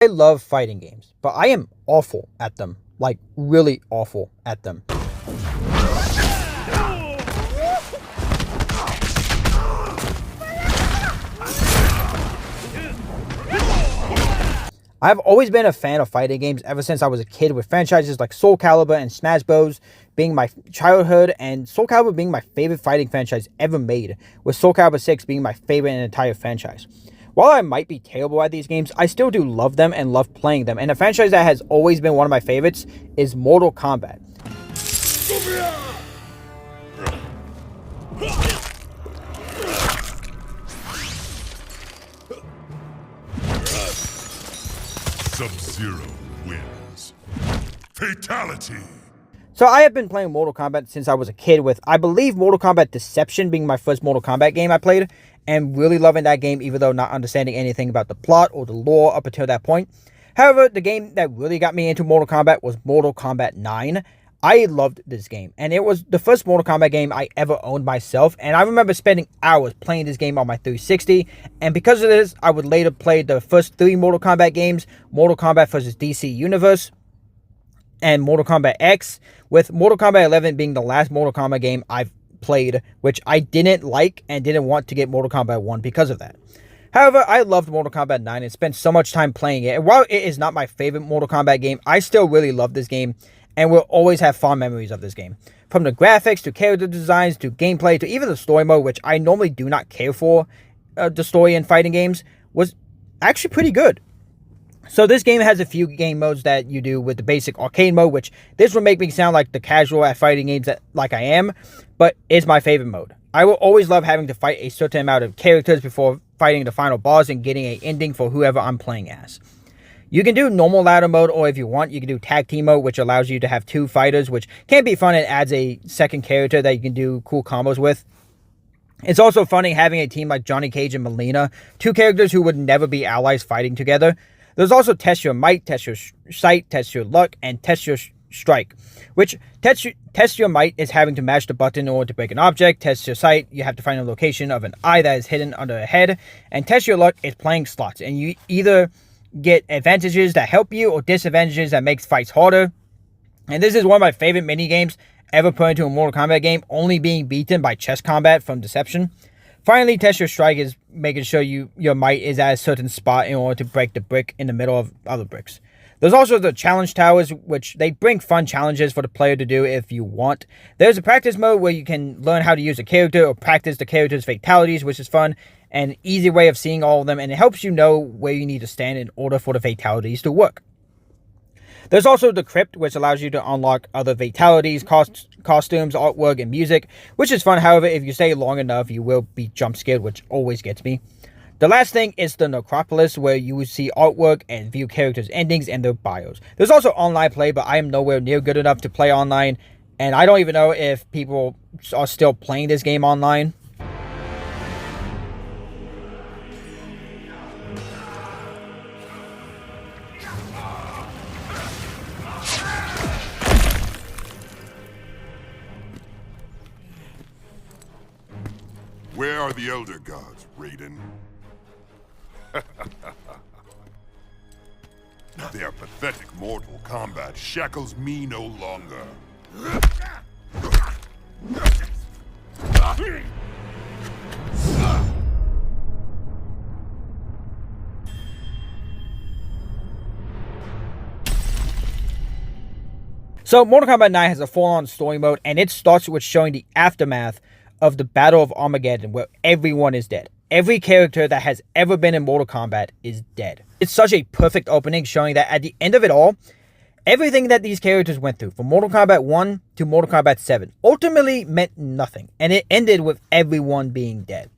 I love fighting games, but I am awful at them. Like, really awful at them. I've always been a fan of fighting games ever since I was a kid, with franchises like Soul Calibur and Smash Bros. Being my childhood, and Soul Calibur being my favorite fighting franchise ever made, with Soul Calibur 6 being my favorite in the entire franchise. While I might be terrible at these games, I still do love them and love playing them, and a franchise that has always been one of my favorites is Mortal Kombat. Sub-Zero wins. Fatality! So I have been playing Mortal Kombat since I was a kid, with, I believe, Mortal Kombat Deception being my first Mortal Kombat game I played, and really loving that game even though not understanding anything about the plot or the lore up until that point. However, the game that really got me into Mortal Kombat was Mortal Kombat 9. I loved this game, and it was the first Mortal Kombat game I ever owned myself, and I remember spending hours playing this game on my 360, and because of this, I would later play the first 3 Mortal Kombat games, Mortal Kombat vs. DC Universe, and Mortal Kombat X, with Mortal Kombat 11 being the last Mortal Kombat game I've played, which I didn't like and didn't want to get Mortal Kombat 1 because of that. However, I loved Mortal Kombat 9 and spent so much time playing it, and while it is not my favorite Mortal Kombat game, I still really love this game, and will always have fond memories of this game. From the graphics, to character designs, to gameplay, to even the story mode, which I normally do not care for, the story in fighting games, was actually pretty good. So this game has a few game modes that you do, with the basic arcade mode, which this will make me sound like the casual at fighting games that like I am, but it's my favorite mode. I will always love having to fight a certain amount of characters before fighting the final boss and getting an ending for whoever I'm playing as. You can do normal ladder mode, or if you want, you can do tag team mode, which allows you to have 2 fighters, which can be fun and adds a second character that you can do cool combos with. It's also funny having a team like Johnny Cage and Melina, 2 characters who would never be allies fighting together. There's also Test Your Might, Test Your Sight, Test Your Luck, and Test Your Strike, which Test Your Might is having to mash the button in order to break an object. Test Your Sight, you have to find a location of an eye that is hidden under a head. And Test Your Luck is playing slots, and you either get advantages that help you or disadvantages that makes fights harder. And this is one of my favorite mini games ever put into a Mortal Kombat game, only being beaten by chess combat from Deception. Finally, Test Your Strike is making sure your might is at a certain spot in order to break the brick in the middle of other bricks. There's also the challenge towers, which they bring fun challenges for the player to do if you want. There's a practice mode where you can learn how to use a character or practice the character's fatalities, which is fun, and an easy way of seeing all of them, and it helps you know where you need to stand in order for the fatalities to work. There's also the Crypt, which allows you to unlock other fatalities, costumes, artwork, and music, which is fun. However, if you stay long enough, you will be jump scared, which always gets me. The last thing is the Necropolis, where you will see artwork and view characters' endings and their bios. There's also online play, but I am nowhere near good enough to play online, and I don't even know if people are still playing this game online. Where are the Elder Gods, Raiden? Their pathetic mortal combat shackles me no longer. So Mortal Kombat 9 has a full-on story mode, and it starts with showing the aftermath of the Battle of Armageddon, where everyone is dead. Every character that has ever been in Mortal Kombat is dead. It's such a perfect opening, showing that at the end of it all, everything that these characters went through, from Mortal Kombat 1 to Mortal Kombat 7, ultimately meant nothing, and it ended with everyone being dead.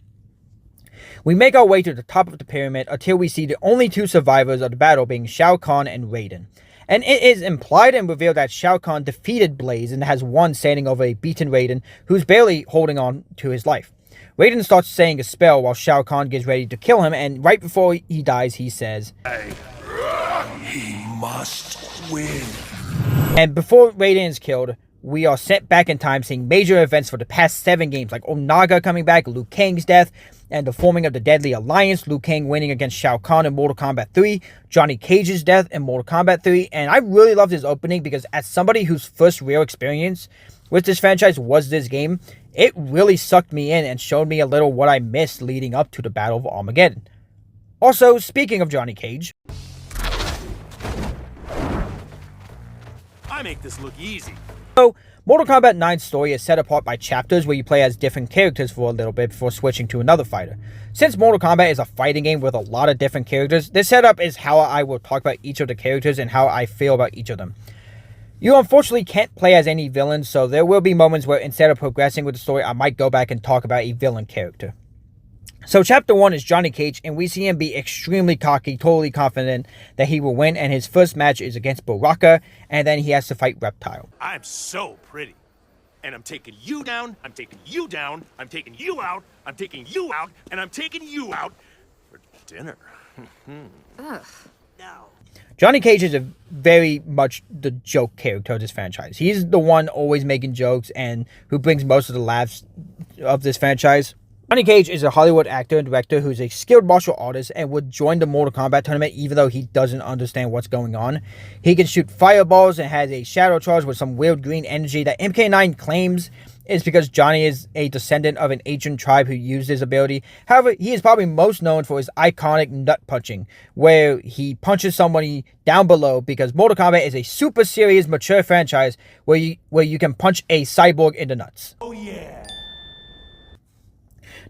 We make our way to the top of the pyramid until we see the only 2 survivors of the battle being Shao Kahn and Raiden. And it is implied and revealed that Shao Kahn defeated Blaze and has won, standing over a beaten Raiden who's barely holding on to his life. Raiden starts saying a spell while Shao Kahn gets ready to kill him, and right before he dies, he says, He must win. And before Raiden is killed, we are sent back in time, seeing major events for the past 7 games, like Onaga coming back, Liu Kang's death, and the forming of the Deadly Alliance, Liu Kang winning against Shao Kahn in Mortal Kombat 3, Johnny Cage's death in Mortal Kombat 3, and I really love this opening because as somebody whose first real experience with this franchise was this game, it really sucked me in and showed me a little what I missed leading up to the Battle of Armageddon. Also, speaking of Johnny Cage, I make this look easy. so, Mortal Kombat 9's story is set apart by chapters where you play as different characters for a little bit before switching to another fighter. Since Mortal Kombat is a fighting game with a lot of different characters, this setup is how I will talk about each of the characters and how I feel about each of them. You unfortunately can't play as any villains, so there will be moments where instead of progressing with the story, I might go back and talk about a villain character. So chapter 1 is Johnny Cage, and we see him be extremely cocky, totally confident that he will win, and his first match is against Baraka, and then he has to fight Reptile. I'm so pretty. And I'm taking you down, I'm taking you down, I'm taking you out, I'm taking you out, and I'm taking you out for dinner. Ugh. No. Johnny Cage is a very much the joke character of this franchise. He's the one always making jokes and who brings most of the laughs of this franchise. Johnny Cage is a Hollywood actor and director who's a skilled martial artist and would join the Mortal Kombat tournament even though he doesn't understand what's going on. He can shoot fireballs and has a shadow charge with some weird green energy that MK9 claims is because Johnny is a descendant of an ancient tribe who used his ability. However, he is probably most known for his iconic nut punching, where he punches somebody down below because Mortal Kombat is a super serious, mature franchise where you can punch a cyborg in the nuts. Oh yeah.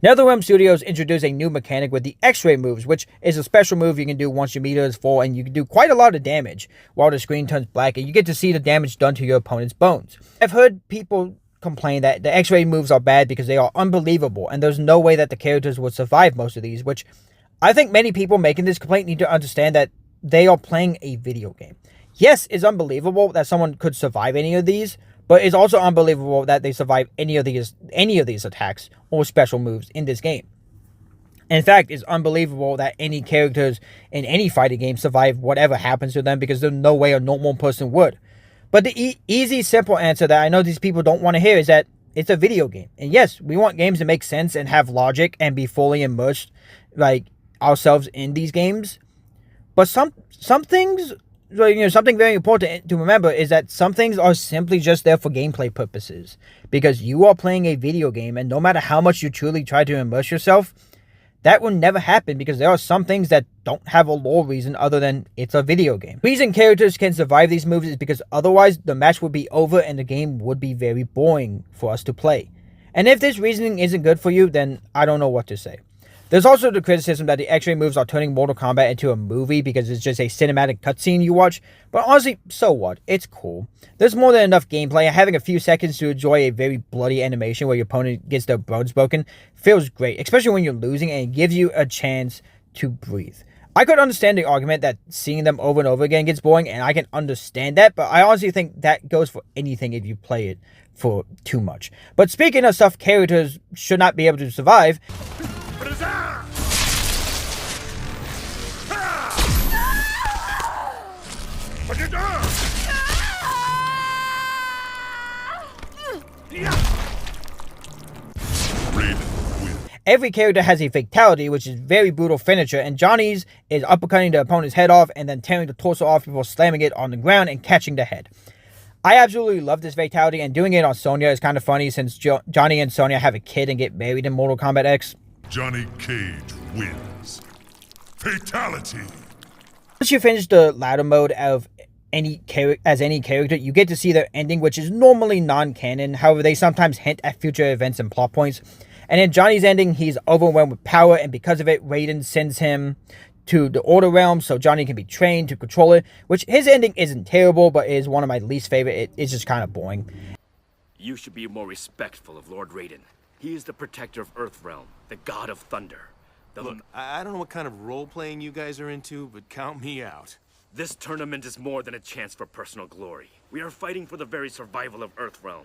NetherRealm Studios introduced a new mechanic with the X-Ray moves, which is a special move you can do once your meter is full, and you can do quite a lot of damage while the screen turns black, and you get to see the damage done to your opponent's bones. I've heard people complain that the X-Ray moves are bad because they are unbelievable, and there's no way that the characters would survive most of these, which I think many people making this complaint need to understand that they are playing a video game. Yes, it's unbelievable that someone could survive any of these, but it's also unbelievable that they survive any of these attacks or special moves in this game. In fact, it's unbelievable that any characters in any fighting game survive whatever happens to them because there's no way a normal person would. But the easy, simple answer that I know these people don't want to hear is that it's a video game. And yes, we want games to make sense and have logic and be fully immersed, like, ourselves in these games. But some things, something very important to remember is that some things are simply just there for gameplay purposes. Because you are playing a video game, and no matter how much you truly try to immerse yourself, that will never happen because there are some things that don't have a lore reason other than it's a video game. The reason characters can survive these moves is because otherwise the match would be over and the game would be very boring for us to play. And if this reasoning isn't good for you, then I don't know what to say. There's also the criticism that the X-Ray moves are turning Mortal Kombat into a movie because it's just a cinematic cutscene you watch. But honestly, so what? It's cool. There's more than enough gameplay, and having a few seconds to enjoy a very bloody animation where your opponent gets their bones broken feels great, especially when you're losing, and it gives you a chance to breathe. I could understand the argument that seeing them over and over again gets boring, and I can understand that, but I honestly think that goes for anything if you play it for too much. But speaking of stuff characters should not be able to survive, every character has a fatality, which is very brutal finisher, and Johnny's is uppercutting the opponent's head off and then tearing the torso off before slamming it on the ground and catching the head. I absolutely love this fatality, and doing it on Sonya is kind of funny since Johnny and Sonya have a kid and get married in Mortal Kombat X. Johnny Cage wins. Fatality. Once you finish the ladder mode of any character, you get to see their ending, which is normally non-canon. However, they sometimes hint at future events and plot points. And in Johnny's ending, he's overwhelmed with power, and because of it, Raiden sends him to the Order Realm so Johnny can be trained to control it, which his ending isn't terrible, but is one of my least favorite. It's just kind of boring. You should be more respectful of Lord Raiden. He is the protector of Earthrealm, the god of thunder. Look, I don't know what kind of role-playing you guys are into, but count me out. This tournament is more than a chance for personal glory. We are fighting for the very survival of Earthrealm.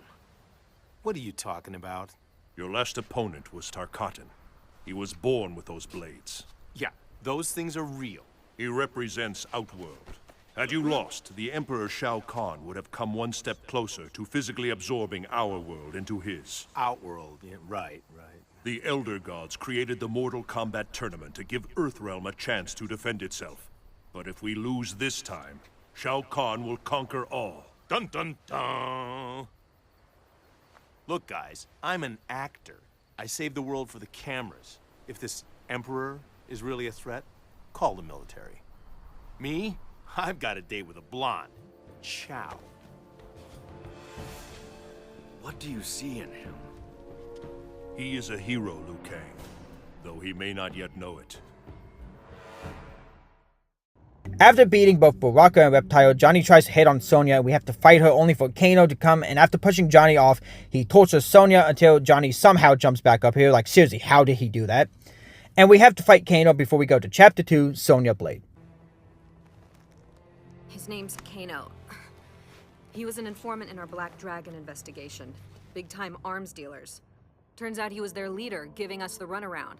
What are you talking about? Your last opponent was Tarkatan. He was born with those blades. Yeah, those things are real. He represents Outworld. Had you lost, the Emperor Shao Kahn would have come one step closer to physically absorbing our world into his. Outworld, yeah, right. The Elder Gods created the Mortal Kombat tournament to give Earthrealm a chance to defend itself. But if we lose this time, Shao Kahn will conquer all. Dun dun dun. Look, guys, I'm an actor. I save the world for the cameras. If this Emperor is really a threat, call the military. Me? I've got a date with a blonde. Chow. What do you see in him? He is a hero, Liu Kang, though he may not yet know it. After beating both Baraka and Reptile, Johnny tries to hit on Sonya and we have to fight her only for Kano to come, and after pushing Johnny off, he tortures Sonya until Johnny somehow jumps back up here. Like, seriously, how did he do that? And we have to fight Kano before we go to Chapter 2, Sonya Blade. His name's Kano. He was an informant in our Black Dragon investigation. Big-time arms dealers. Turns out he was their leader, giving us the runaround.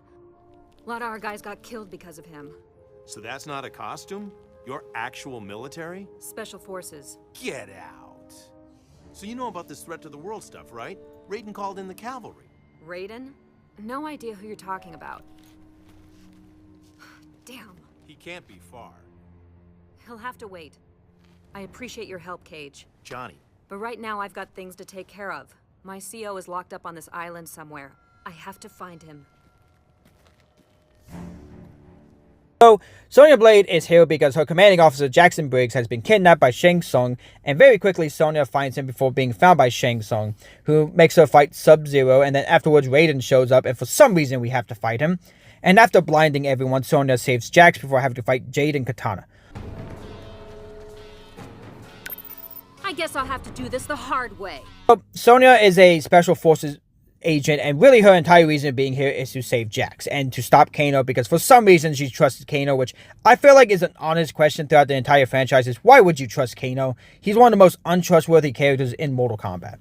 A lot of our guys got killed because of him. So that's not a costume? You're actual military? Special forces. Get out. So you know about this threat to the world stuff, right? Raiden called in the cavalry. Raiden? No idea who you're talking about. Damn. He can't be far. He'll have to wait. I appreciate your help, Cage. Johnny. But right now I've got things to take care of. My CO is locked up on this island somewhere. I have to find him. So, Sonya Blade is here because her commanding officer, Jackson Briggs, has been kidnapped by Shang Tsung, and very quickly Sonya finds him before being found by Shang Tsung, who makes her fight Sub-Zero, and then afterwards Raiden shows up, and for some reason we have to fight him. And after blinding everyone, Sonya saves Jax before having to fight Jade and Katana. I guess I'll have to do this the hard way. So, Sonya is a Special Forces agent, and really her entire reason of being here is to save Jax and to stop Kano, because for some reason she trusted Kano, which I feel like is an honest question throughout the entire franchise. Is why would you trust Kano? He's one of the most untrustworthy characters in Mortal Kombat.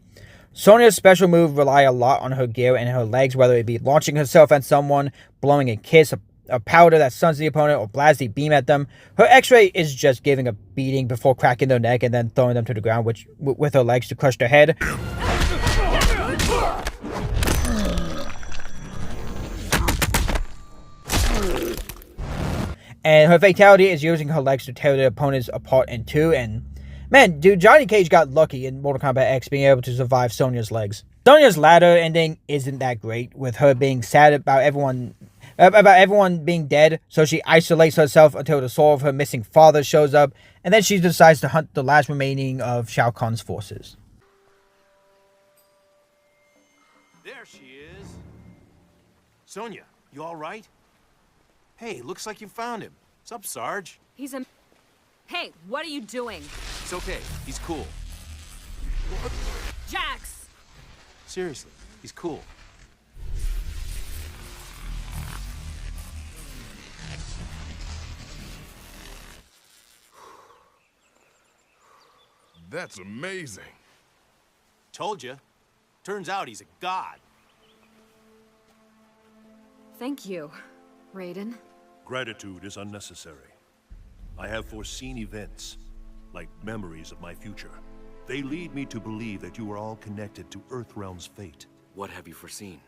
Sonya's special move rely a lot on her gear and her legs, whether it be launching herself at someone, blowing a kiss, a powder that stuns the opponent, or blast a beam at them. Her X-ray is just giving a beating before cracking their neck and then throwing them to the ground, which with her legs to crush their head. And her fatality is using her legs to tear the opponents apart in two. And man, dude, Johnny Cage got lucky in Mortal Kombat X being able to survive Sonya's legs. Sonya's ladder ending isn't that great, with her being sad about everyone being dead, so she isolates herself until the soul of her missing father shows up, and then she decides to hunt the last remaining of Shao Kahn's forces. There she is. Sonya, you all right? Hey, looks like you found him. What's up, Sarge? He's a... Hey, what are you doing? It's okay. He's cool. Jax! Seriously, he's cool. That's amazing. Told you. Turns out he's a god. Thank you, Raiden. Gratitude is unnecessary. I have foreseen events, like memories of my future. They lead me to believe that you are all connected to Earthrealm's fate. What have you foreseen?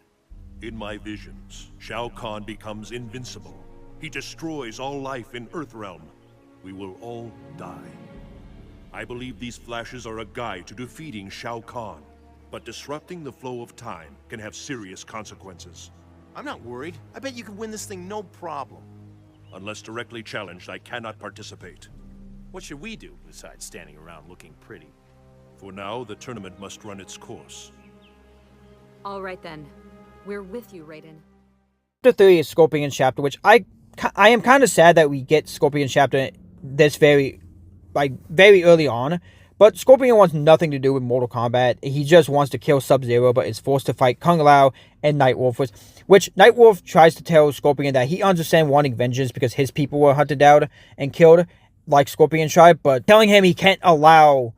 In my visions, Shao Kahn becomes invincible. He destroys all life in Earthrealm. We will all die. I believe these flashes are a guide to defeating Shao Kahn, but disrupting the flow of time can have serious consequences. I'm not worried. I bet you can win this thing no problem. Unless directly challenged, I cannot participate. What should we do besides standing around looking pretty? For now, the tournament must run its course. All right then. We're with you, Raiden. Chapter 3 is Scorpion's chapter, which I am kind of sad that we get Scorpion's chapter this very early on. But Scorpion wants nothing to do with Mortal Kombat. He just wants to kill Sub-Zero, but is forced to fight Kung Lao and Nightwolf, which Nightwolf tries to tell Scorpion that he understands wanting vengeance because his people were hunted down and killed, like Scorpion tried, but telling him he can't allow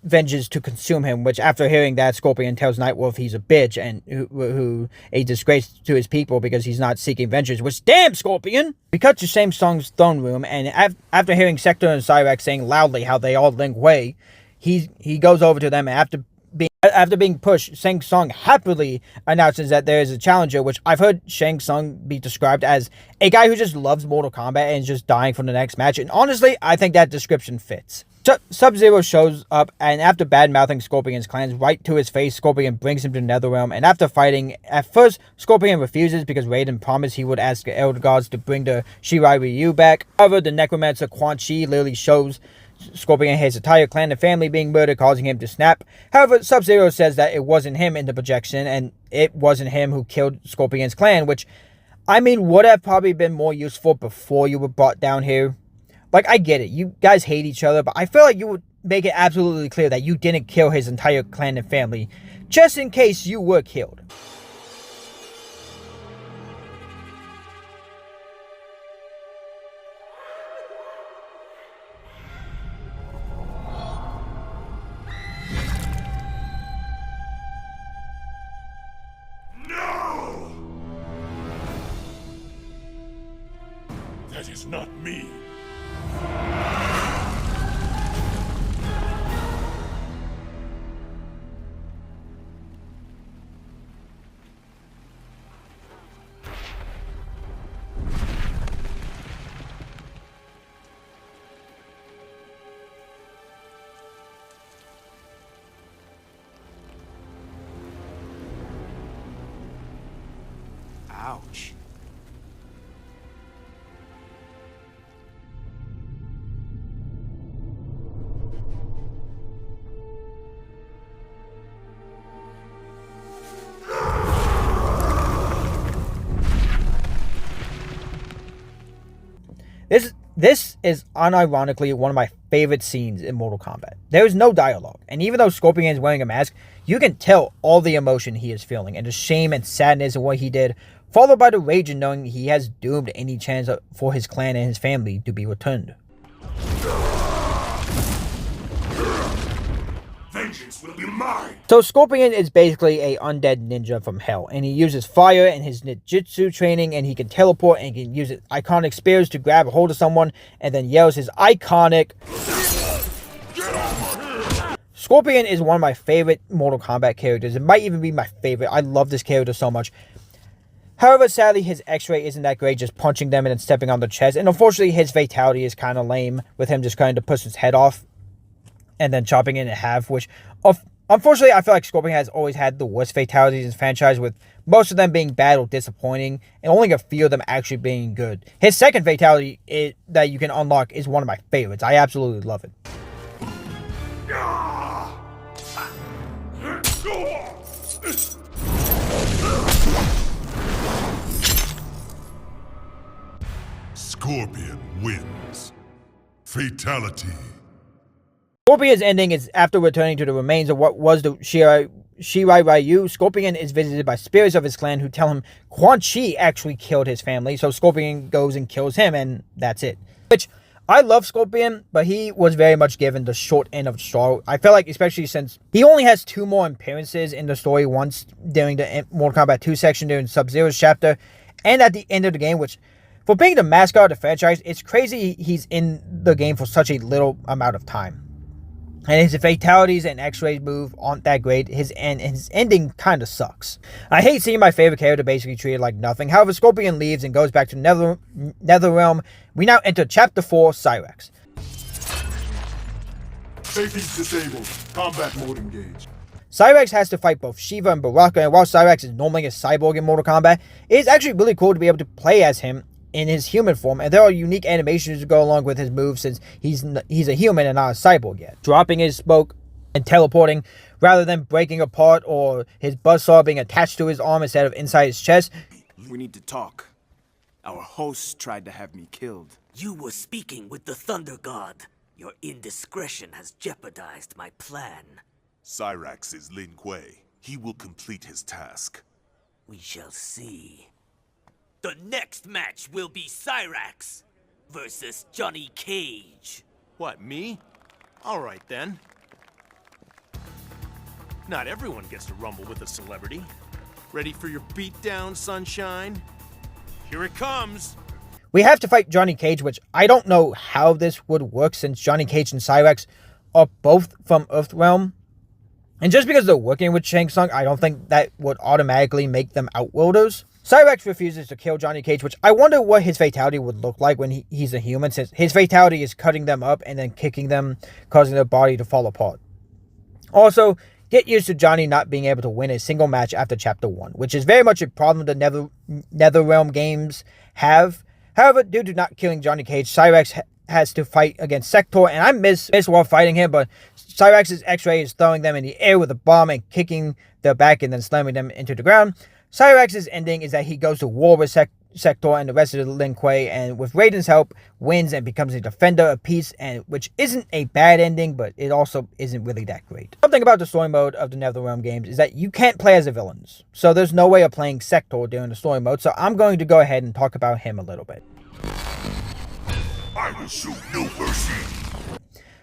vengeance to consume him, which after hearing that, Scorpion tells Nightwolf he's a bitch and who a disgrace to his people because he's not seeking vengeance, which, damn, Scorpion! We cut to Shang Tsung's throne room, and after hearing Sector and Cyrax saying loudly how they all link Wei, he goes over to them, and after being pushed, Shang Tsung happily announces that there is a challenger, which I've heard Shang Tsung be described as a guy who just loves Mortal Kombat and is just dying for the next match, and honestly, I think that description fits. Sub-Zero shows up, and after bad-mouthing Scorpion's clans right to his face, Scorpion brings him to Netherrealm, and after fighting, at first, Scorpion refuses because Raiden promised he would ask the Elder Gods to bring the Shirai Ryu back. However, the necromancer Quan Chi literally shows Scorpion his entire clan and family being murdered, causing him to snap. However, Sub-Zero says that it wasn't him in the projection, and it wasn't him who killed Scorpion's clan, which, I mean, would have probably been more useful before you were brought down here. Like, I get it, you guys hate each other, but I feel like you would make it absolutely clear that you didn't kill his entire clan and family, just in case you were killed. That is not me. Ouch. This is unironically one of my favorite scenes in Mortal Kombat. There is no dialogue, and even though Scorpion is wearing a mask, you can tell all the emotion he is feeling, and the shame and sadness of what he did, followed by the rage in knowing he has doomed any chance for his clan and his family to be returned. Vengeance will be mine! So Scorpion is basically a undead ninja from hell, and he uses fire in his ninjutsu training, and he can teleport and he can use his iconic spears to grab a hold of someone, and then yells his iconic... Scorpion is one of my favorite Mortal Kombat characters. It might even be my favorite. I love this character so much. However, sadly, his X-ray isn't that great, just punching them and then stepping on the chest, and unfortunately, his fatality is kind of lame, with him just trying to push his head off and then chopping it in half, which, unfortunately, I feel like Scorpion has always had the worst fatalities in his franchise, with most of them being bad or disappointing, and only a few of them actually being good. His second fatality that you can unlock is one of my favorites. I absolutely love it. Scorpion wins. Fatality. Scorpion's ending is after returning to the remains of what was the Shirai Ryu. Scorpion is visited by spirits of his clan who tell him Quan Chi actually killed his family, so Scorpion goes and kills him, and that's it. Which, I love Scorpion, but he was very much given the short end of the straw. I feel like, especially since he only has 2 more appearances in the story, once during the Mortal Kombat 2 section during Sub-Zero's chapter, and at the end of the game, which, for being the mascot of the franchise, it's crazy he's in the game for such a little amount of time. And his fatalities and X-rays move aren't that great. His ending kind of sucks. I hate seeing my favorite character basically treated like nothing. However, Scorpion leaves and goes back to Netherrealm. We now enter Chapter 4, Cyrax. Safety's disabled. Combat mode engaged. Cyrax has to fight both Shiva and Baraka, and while Cyrax is normally a cyborg in Mortal Kombat, it is actually really cool to be able to play as him in his human form, and there are unique animations to go along with his moves since he's a human and not a cyborg yet. Dropping his smoke and teleporting rather than breaking apart, or his buzzsaw being attached to his arm instead of inside his chest. We need to talk. Our host tried to have me killed. You were speaking with the Thunder God. Your indiscretion has jeopardized my plan. Cyrax is Lin Kuei. He will complete his task. We shall see. The next match will be Cyrax versus Johnny Cage. What, me? All right, then. Not everyone gets to rumble with a celebrity. Ready for your beatdown, sunshine? Here it comes! We have to fight Johnny Cage, which I don't know how this would work since Johnny Cage and Cyrax are both from Earthrealm. And just because they're working with Shang Tsung, I don't think that would automatically make them Outworlders. Cyrax refuses to kill Johnny Cage, which I wonder what his fatality would look like when he's a human, since his fatality is cutting them up and then kicking them, causing their body to fall apart. Also, get used to Johnny not being able to win a single match after Chapter 1, which is very much a problem the NetherRealm games have. However, due to not killing Johnny Cage, Cyrax has to fight against Sector, and I miss while fighting him, but Cyrax's X-Ray is throwing them in the air with a bomb and kicking their back and then slamming them into the ground. Cyrax's ending is that he goes to war with Sector and the rest of the Lin Kuei, and with Raiden's help, wins and becomes a defender of peace, and which isn't a bad ending, but it also isn't really that great. Something about the story mode of the NetherRealm games is that you can't play as the villains, so there's no way of playing Sector during the story mode, so I'm going to go ahead and talk about him a little bit. I will show no mercy.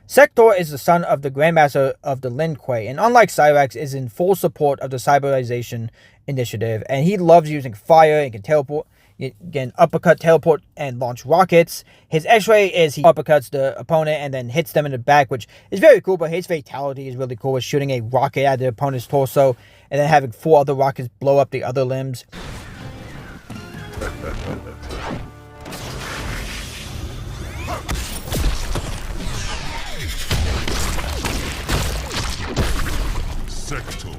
Sector is the son of the Grandmaster of the Lin Kuei, and unlike Cyrax, is in full support of the Cyberization Initiative, and he loves using fire and can teleport, can uppercut, teleport, and launch rockets. His X-Ray is he uppercuts the opponent and then hits them in the back, which is very cool, but his fatality is really cool with shooting a rocket at the opponent's torso and then having 4 other rockets blow up the other limbs. Sector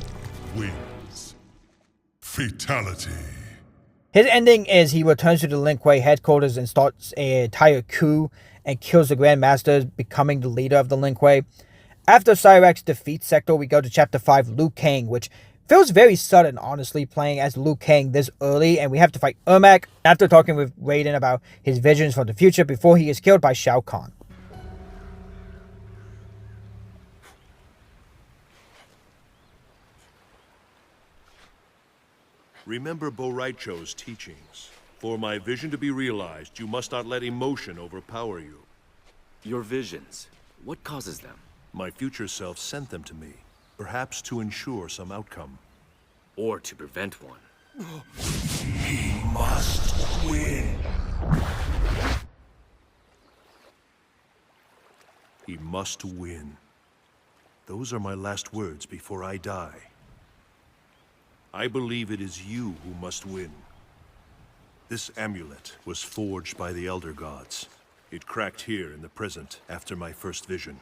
wins. Fatality. His ending is he returns to the Lin Kuei headquarters and starts an entire coup and kills the Grandmaster, becoming the leader of the Lin Kuei. After Cyrax defeats Sector, we go to Chapter 5, Liu Kang, which feels very sudden, honestly, playing as Liu Kang this early, and we have to fight Ermac after talking with Raiden about his visions for the future before he is killed by Shao Kahn. Remember Boraicho's teachings. For my vision to be realized, you must not let emotion overpower you. Your visions, what causes them? My future self sent them to me, perhaps to ensure some outcome. Or to prevent one. He must win. He must win. Those are my last words before I die. I believe it is you who must win. This amulet was forged by the Elder Gods. It cracked here in the present after my first vision.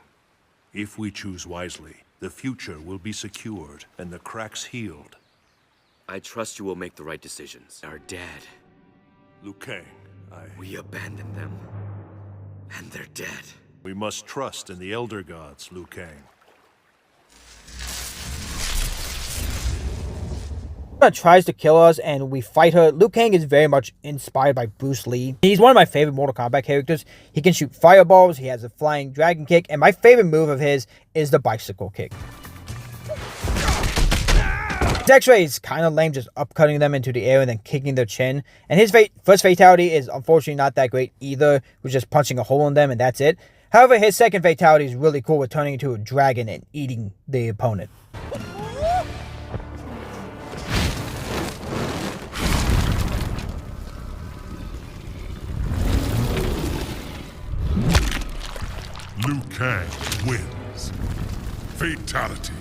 If we choose wisely, the future will be secured and the cracks healed. I trust you will make the right decisions. Our dad. Liu Kang, We abandoned them. And they're dead. We must trust in the Elder Gods, Liu Kang. Tries to kill us and we fight her. Liu Kang is very much inspired by Bruce Lee. He's one of my favorite Mortal Kombat characters. He can shoot fireballs, he has a flying dragon kick, and my favorite move of his is the bicycle kick. His X-Ray is kind of lame, just upcutting them into the air and then kicking their chin. And his first fatality is unfortunately not that great either, with just punching a hole in them and that's it. However, his second fatality is really cool with turning into a dragon and eating the opponent. Liu Kang wins. Fatality.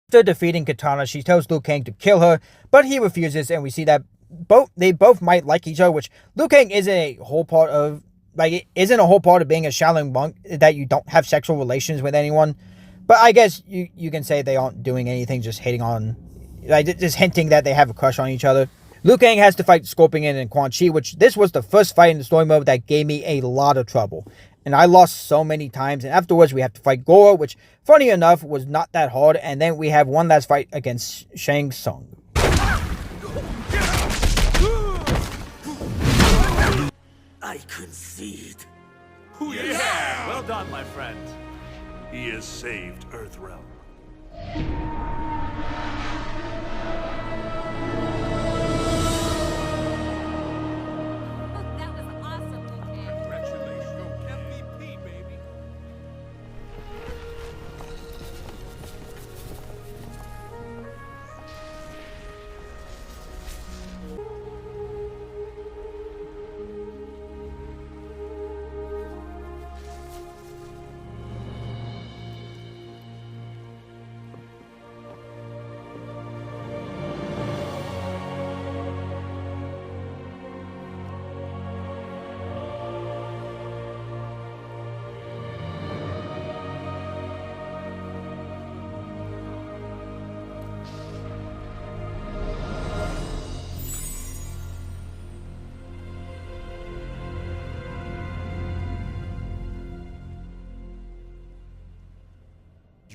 After defeating Katana, she tells Liu Kang to kill her, but he refuses, and we see that they both might like each other, which Liu Kang isn't a whole part of, it isn't a whole part of being a Shaolin monk that you don't have sexual relations with anyone. But I guess you can say they aren't doing anything, just hating on, just hinting that they have a crush on each other. Liu Kang has to fight Scorpion and Quan Chi, which this was the first fight in the story mode that gave me a lot of trouble. And I lost so many times, and afterwards we have to fight Goro, which, funny enough, was not that hard, and then we have one last fight against Shang Tsung. I concede. Yeah! Well done, my friend. He has saved Earthrealm. That was awesome, Liu Kang. Congratulations, MVP, baby.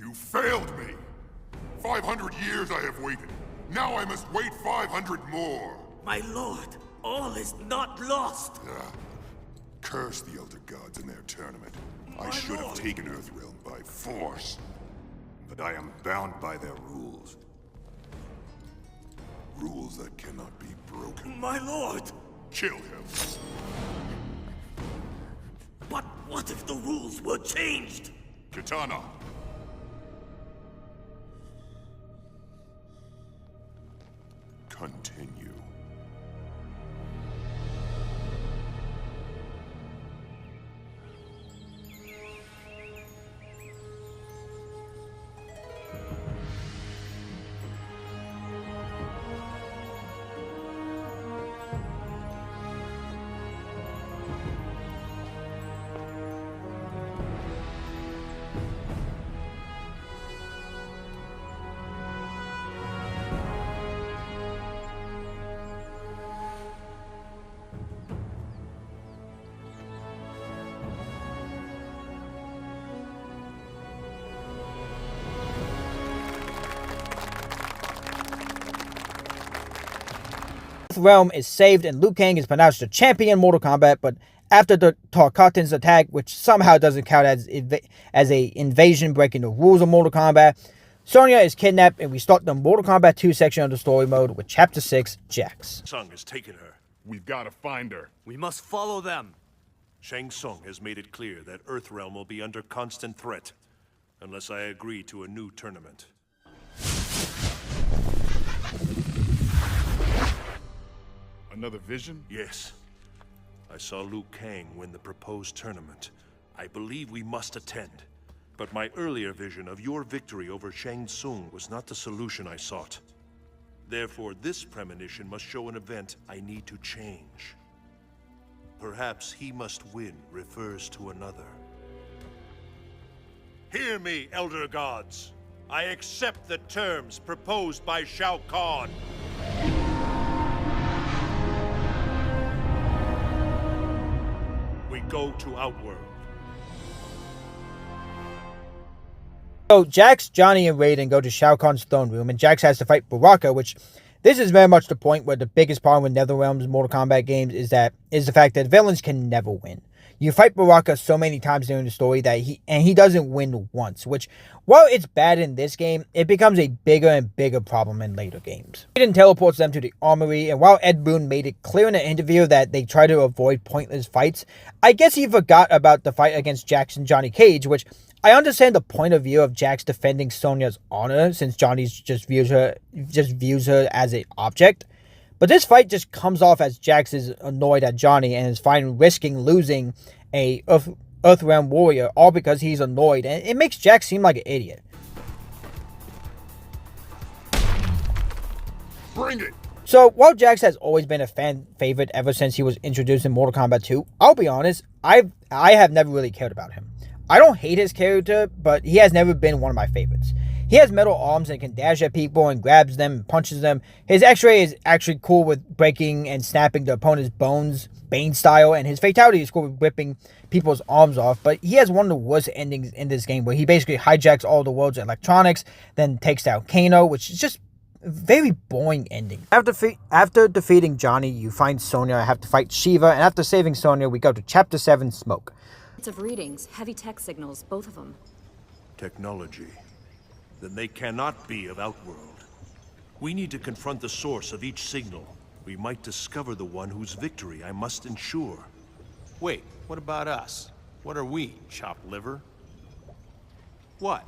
You failed me! 500 years I have waited. Now I must wait 500 more. My lord, all is not lost. Curse the Elder Gods in their tournament. I should have taken Earthrealm by force. But I am bound by their rules. Rules that cannot be broken. My lord! Kill him. But what if the rules were changed? Kitana. Continue. Realm is saved and Liu Kang is pronounced the champion in Mortal Kombat, but after the Tarkatan's attack, which somehow doesn't count as a invasion breaking the rules of Mortal Kombat, Sonya is kidnapped and we start the Mortal Kombat 2 section of the story mode with Chapter 6, Jax. Tsung has taken her. We've got to find her. We must follow them. Shang Tsung has made it clear that Earthrealm will be under constant threat unless I agree to a new tournament. Another vision? Yes. I saw Liu Kang win the proposed tournament. I believe we must attend. But my earlier vision of your victory over Shang Tsung was not the solution I sought. Therefore, this premonition must show an event I need to change. Perhaps he must win refers to another. Hear me, Elder Gods. I accept the terms proposed by Shao Kahn. We go to Outworld. So Jax, Johnny, and Raiden go to Shao Kahn's throne room, and Jax has to fight Baraka, which this is very much the point where the biggest problem with NetherRealm's Mortal Kombat games is the fact that villains can never win. You fight Baraka so many times during the story that he doesn't win once, which, while it's bad in this game, it becomes a bigger and bigger problem in later games. Raiden teleports them to the armory, and while Ed Boon made it clear in an interview that they try to avoid pointless fights, I guess he forgot about the fight against Jax and Johnny Cage, which I understand the point of view of Jax defending Sonya's honor, since Johnny just views her as an object. But this fight just comes off as Jax is annoyed at Johnny and is fine risking losing a Earthrealm warrior, all because he's annoyed, and it makes Jax seem like an idiot. Bring it! So, while Jax has always been a fan favorite ever since he was introduced in Mortal Kombat 2, I'll be honest, I have never really cared about him. I don't hate his character, but he has never been one of my favorites. He has metal arms and can dash at people and grabs them and punches them. His X-ray is actually cool with breaking and snapping the opponent's bones, Bane style, and his fatality is cool with ripping people's arms off. But he has one of the worst endings in this game, where he basically hijacks all the world's electronics, then takes down Kano, which is just a very boring ending. After defeating Johnny, you find Sonya, have to fight Shiva, and after saving Sonya, we go to Chapter 7, Smoke. Of readings, heavy tech signals, both of them. Technology. Then they cannot be of Outworld. We need to confront the source of each signal. We might discover the one whose victory I must ensure. Wait, what about us? What are we, chopped liver? What?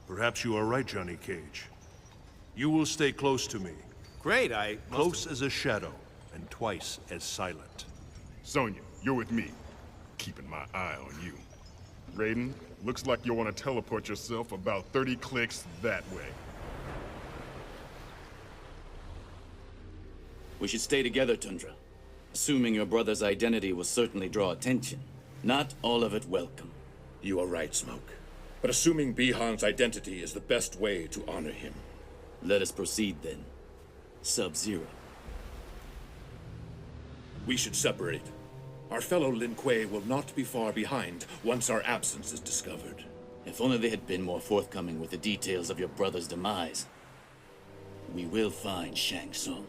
Perhaps you are right, Johnny Cage. You will stay close to me. Great, I... Close as a shadow, and twice as silent. Sonya, you're with me. Keeping my eye on you. Raiden, looks like you'll want to teleport yourself about 30 clicks that way. We should stay together, Tundra. Assuming your brother's identity will certainly draw attention. Not all of it welcome. You are right, Smoke. But assuming Bihan's identity is the best way to honor him. Let us proceed then. Sub-Zero. We should separate. Our fellow Lin Kuei will not be far behind once our absence is discovered. If only they had been more forthcoming with the details of your brother's demise. We will find Shang Tsung.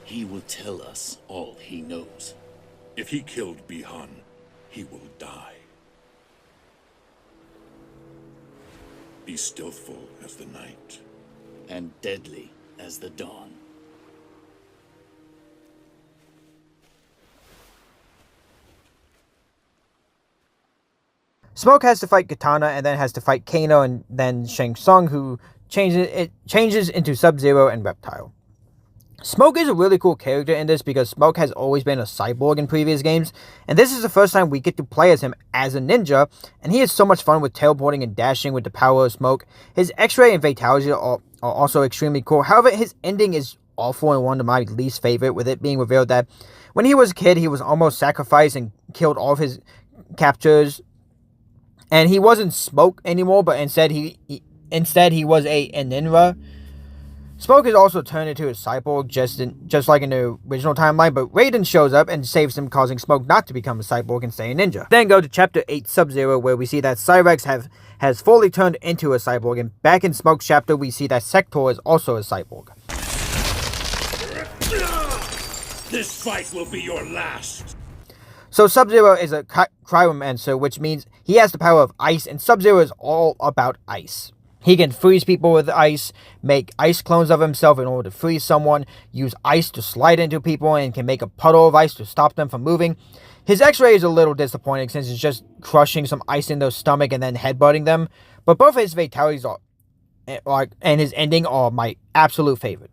He will tell us all he knows. If he killed Bi-Han, he will die. Be stealthful as the night. And deadly as the dawn. Smoke has to fight Katana and then has to fight Kano and then Shang Tsung, who changes into Sub-Zero and Reptile. Smoke is a really cool character in this because Smoke has always been a cyborg in previous games, and this is the first time we get to play as him as a ninja, and he has so much fun with teleporting and dashing with the power of Smoke. His X-Ray and Fatality are also extremely cool. However, his ending is awful and one of my least favorite, with it being revealed that when he was a kid, he was almost sacrificed and killed all of his captors, and he wasn't Smoke anymore, but instead he was a ninja. Smoke is also turned into a cyborg just like in the original timeline, but Raiden shows up and saves him, causing Smoke not to become a cyborg and stay a ninja. Then go to Chapter 8 Sub-Zero, where we see that Cyrex has fully turned into a cyborg, and back in Smoke's chapter we see that Sector is also a cyborg. This fight will be your last. So Sub-Zero is a cryomancer, which means he has the power of ice, and Sub-Zero is all about ice. He can freeze people with ice, make ice clones of himself in order to freeze someone, use ice to slide into people, and can make a puddle of ice to stop them from moving. His X-Ray is a little disappointing since it's just crushing some ice in their stomach and then headbutting them, but both his fatalities and his ending are my absolute favorite.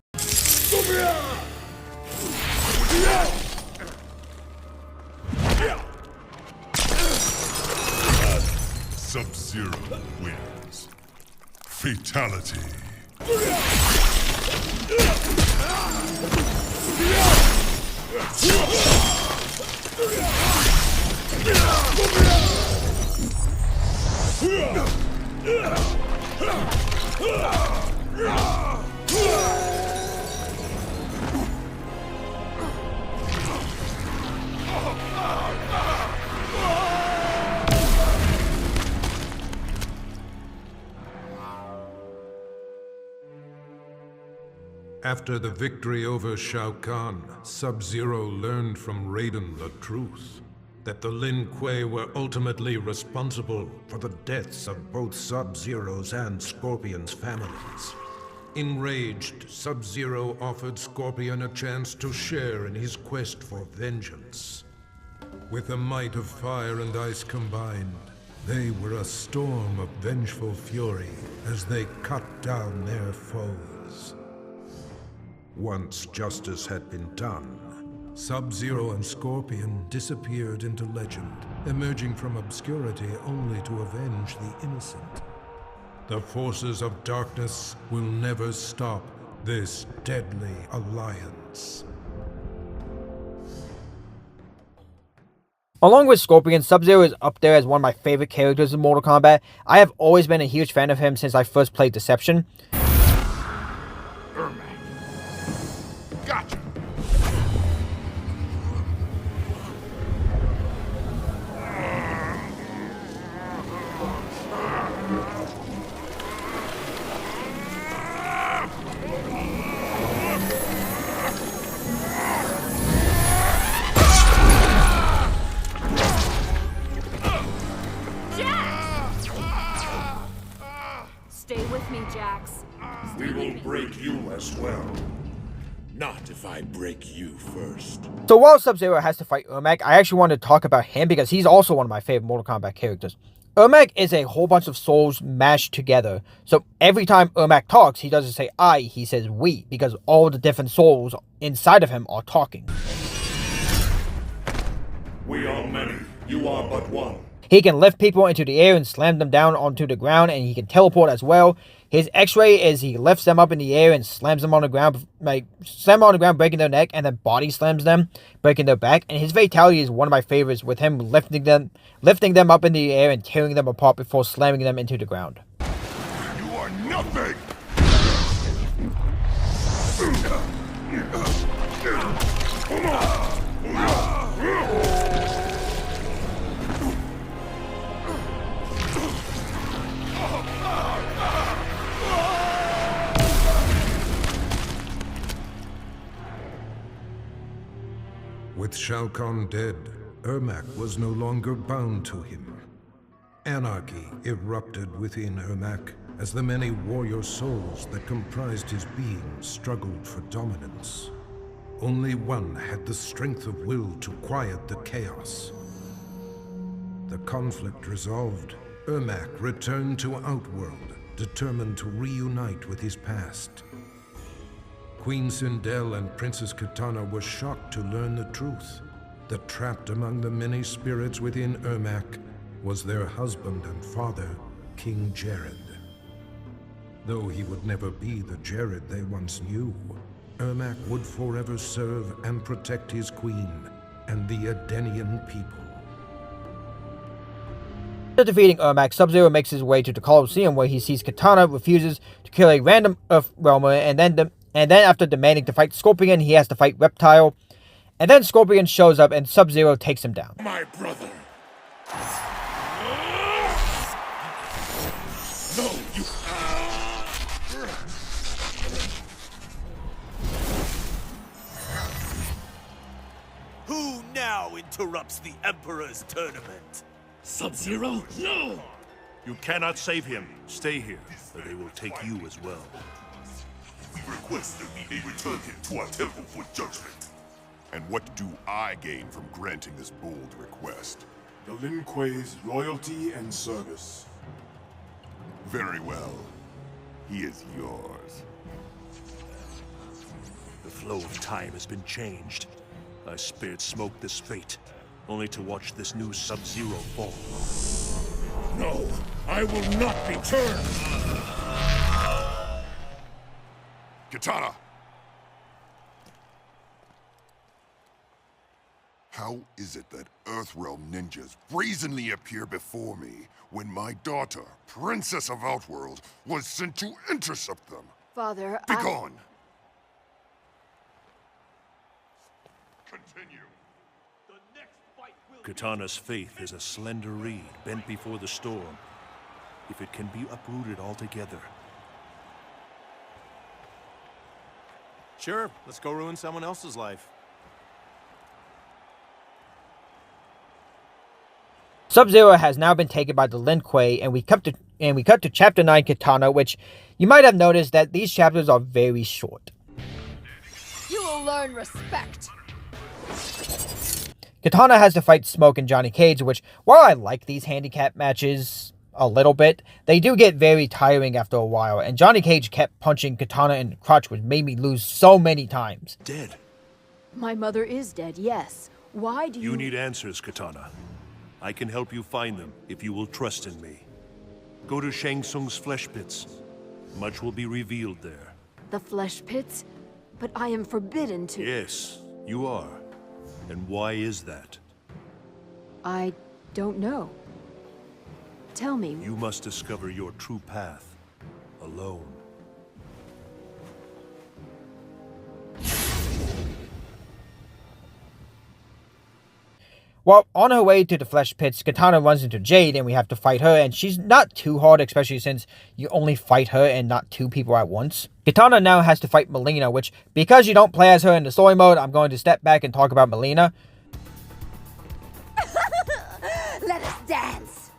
Sub-Zero wins. Fatality. After the victory over Shao Kahn, Sub-Zero learned from Raiden the truth, that the Lin Kuei were ultimately responsible for the deaths of both Sub-Zero's and Scorpion's families. Enraged, Sub-Zero offered Scorpion a chance to share in his quest for vengeance. With the might of fire and ice combined, they were a storm of vengeful fury as they cut down their foes. Once justice had been done, Sub-Zero and Scorpion disappeared into legend, emerging from obscurity only to avenge the innocent. The forces of darkness will never stop this deadly alliance. Along with Scorpion, Sub-Zero is up there as one of my favorite characters in Mortal Kombat. I have always been a huge fan of him since I first played Deception. Gotcha. Stay with me, Jax. We will break you as well. Not if I break you first. So while Sub-Zero has to fight Ermac, I actually want to talk about him because he's also one of my favorite Mortal Kombat characters. Ermac is a whole bunch of souls mashed together. So every time Ermac talks, he doesn't say I, he says we, because all the different souls inside of him are talking. We are many, you are but one. He can lift people into the air and slam them down onto the ground, and he can teleport as well. His X-Ray is he lifts them up in the air and slams them on the ground, breaking their neck, and then body slams them, breaking their back. And his Fatality is one of my favorites, with him lifting them up in the air and tearing them apart before slamming them into the ground. You are nothing! With Shao Kahn dead, Ermac was no longer bound to him. Anarchy erupted within Ermac as the many warrior souls that comprised his being struggled for dominance. Only one had the strength of will to quiet the chaos. The conflict resolved, Ermac returned to Outworld, determined to reunite with his past. Queen Sindel and Princess Kitana were shocked to learn the truth, that trapped among the many spirits within Ermac was their husband and father, King Jared. Though he would never be the Jared they once knew, Ermac would forever serve and protect his queen and the Edenian people. After defeating Ermac, Sub-Zero makes his way to the Colosseum where he sees Kitana refuses to kill a random Earth Realmer, and then after demanding to fight Scorpion, he has to fight Reptile. And then Scorpion shows up and Sub-Zero takes him down. My brother! No, you... Who now interrupts the Emperor's tournament? Sub-Zero? No! You cannot save him. Stay here, or they will take you as well. We request that we may return him to our temple for judgment. And what do I gain from granting this bold request? The Lin Kuei's loyalty and service. Very well. He is yours. The flow of time has been changed. I spared Smoke this fate, only to watch this new Sub-Zero fall. No, I will not be turned! Kitana! How is it that Earthrealm ninjas brazenly appear before me when my daughter, Princess of Outworld, was sent to intercept them? Father, Begone! Continue. Kitana's faith is a slender reed bent before the storm. If it can be uprooted altogether. Sure, let's go ruin someone else's life. Sub-Zero has now been taken by the Lin Kuei, and we cut to Chapter 9 Kitana, which you might have noticed that these chapters are very short. you will learn respect. Kitana has to fight Smoke and Johnny Cage, which, while I like these handicap matches a little bit, they do get very tiring after a while, and Johnny Cage kept punching Kitana in the crotch, which made me lose so many times. Dead. My mother is dead, yes. Why do you... You need answers, Kitana. I can help you find them if you will trust in me. Go to Shang Tsung's flesh pits. Much will be revealed there. The flesh pits? But I am forbidden to... Yes, you are. And why is that? I don't know. Tell me. You must discover your true path, alone. Well, on her way to the flesh pits, Kitana runs into Jade, and we have to fight her, and she's not too hard, especially since you only fight her and not two people at once. Kitana now has to fight Mileena, which, because you don't play as her in the story mode, I'm going to step back and talk about Mileena. Let us dance!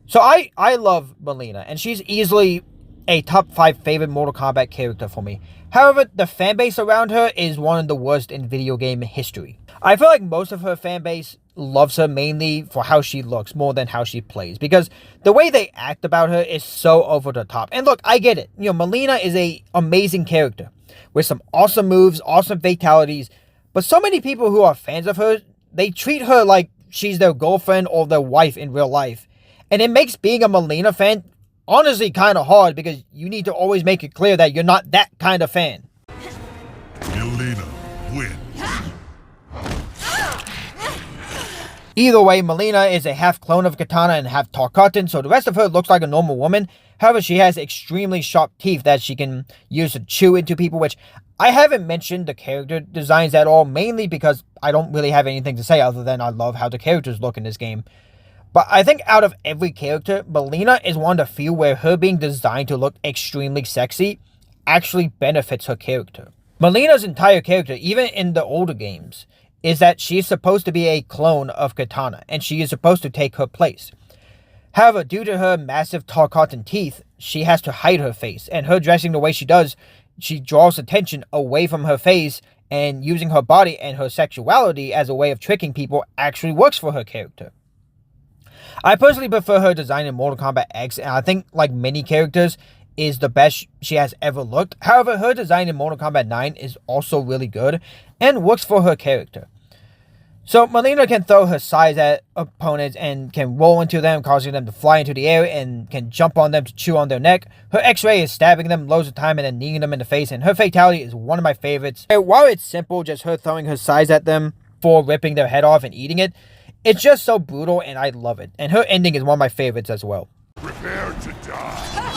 So I love Mileena, and she's easily a top 5 favorite Mortal Kombat character for me. However, the fanbase around her is one of the worst in video game history. I feel like most of her fanbase loves her mainly for how she looks more than how she plays, because the way they act about her is so over the top. And look, I get it. You know, Mileena is an amazing character with some awesome moves, awesome fatalities, but so many people who are fans of her, they treat her like she's their girlfriend or their wife in real life. And it makes being a Mileena fan honestly kind of hard, because you need to always make it clear that you're not that kind of fan. Mileena wins. Either way, Mileena is a half clone of Kitana and half Tarkatan, so the rest of her looks like a normal woman. However, she has extremely sharp teeth that she can use to chew into people, which I haven't mentioned the character designs at all, mainly because I don't really have anything to say other than I love how the characters look in this game. But I think out of every character, Mileena is one of the few where her being designed to look extremely sexy actually benefits her character. Mileena's entire character, even in the older games, is that she's supposed to be a clone of Katana, and she is supposed to take her place. However, due to her massive Tarkatan teeth, she has to hide her face, and her dressing the way she does, she draws attention away from her face, and using her body and her sexuality as a way of tricking people actually works for her character. I personally prefer her design in Mortal Kombat X, and I think, like many characters, is the best she has ever looked. However, her design in Mortal Kombat 9 is also really good, and works for her character. So, Mileena can throw her size at opponents and can roll into them, causing them to fly into the air, and can jump on them to chew on their neck. Her X-ray is stabbing them loads of time and then kneeing them in the face, and her fatality is one of my favorites. While it's simple, just her throwing her size at them for ripping their head off and eating it, it's just so brutal, and I love it. And her ending is one of my favorites as well. Prepare to die.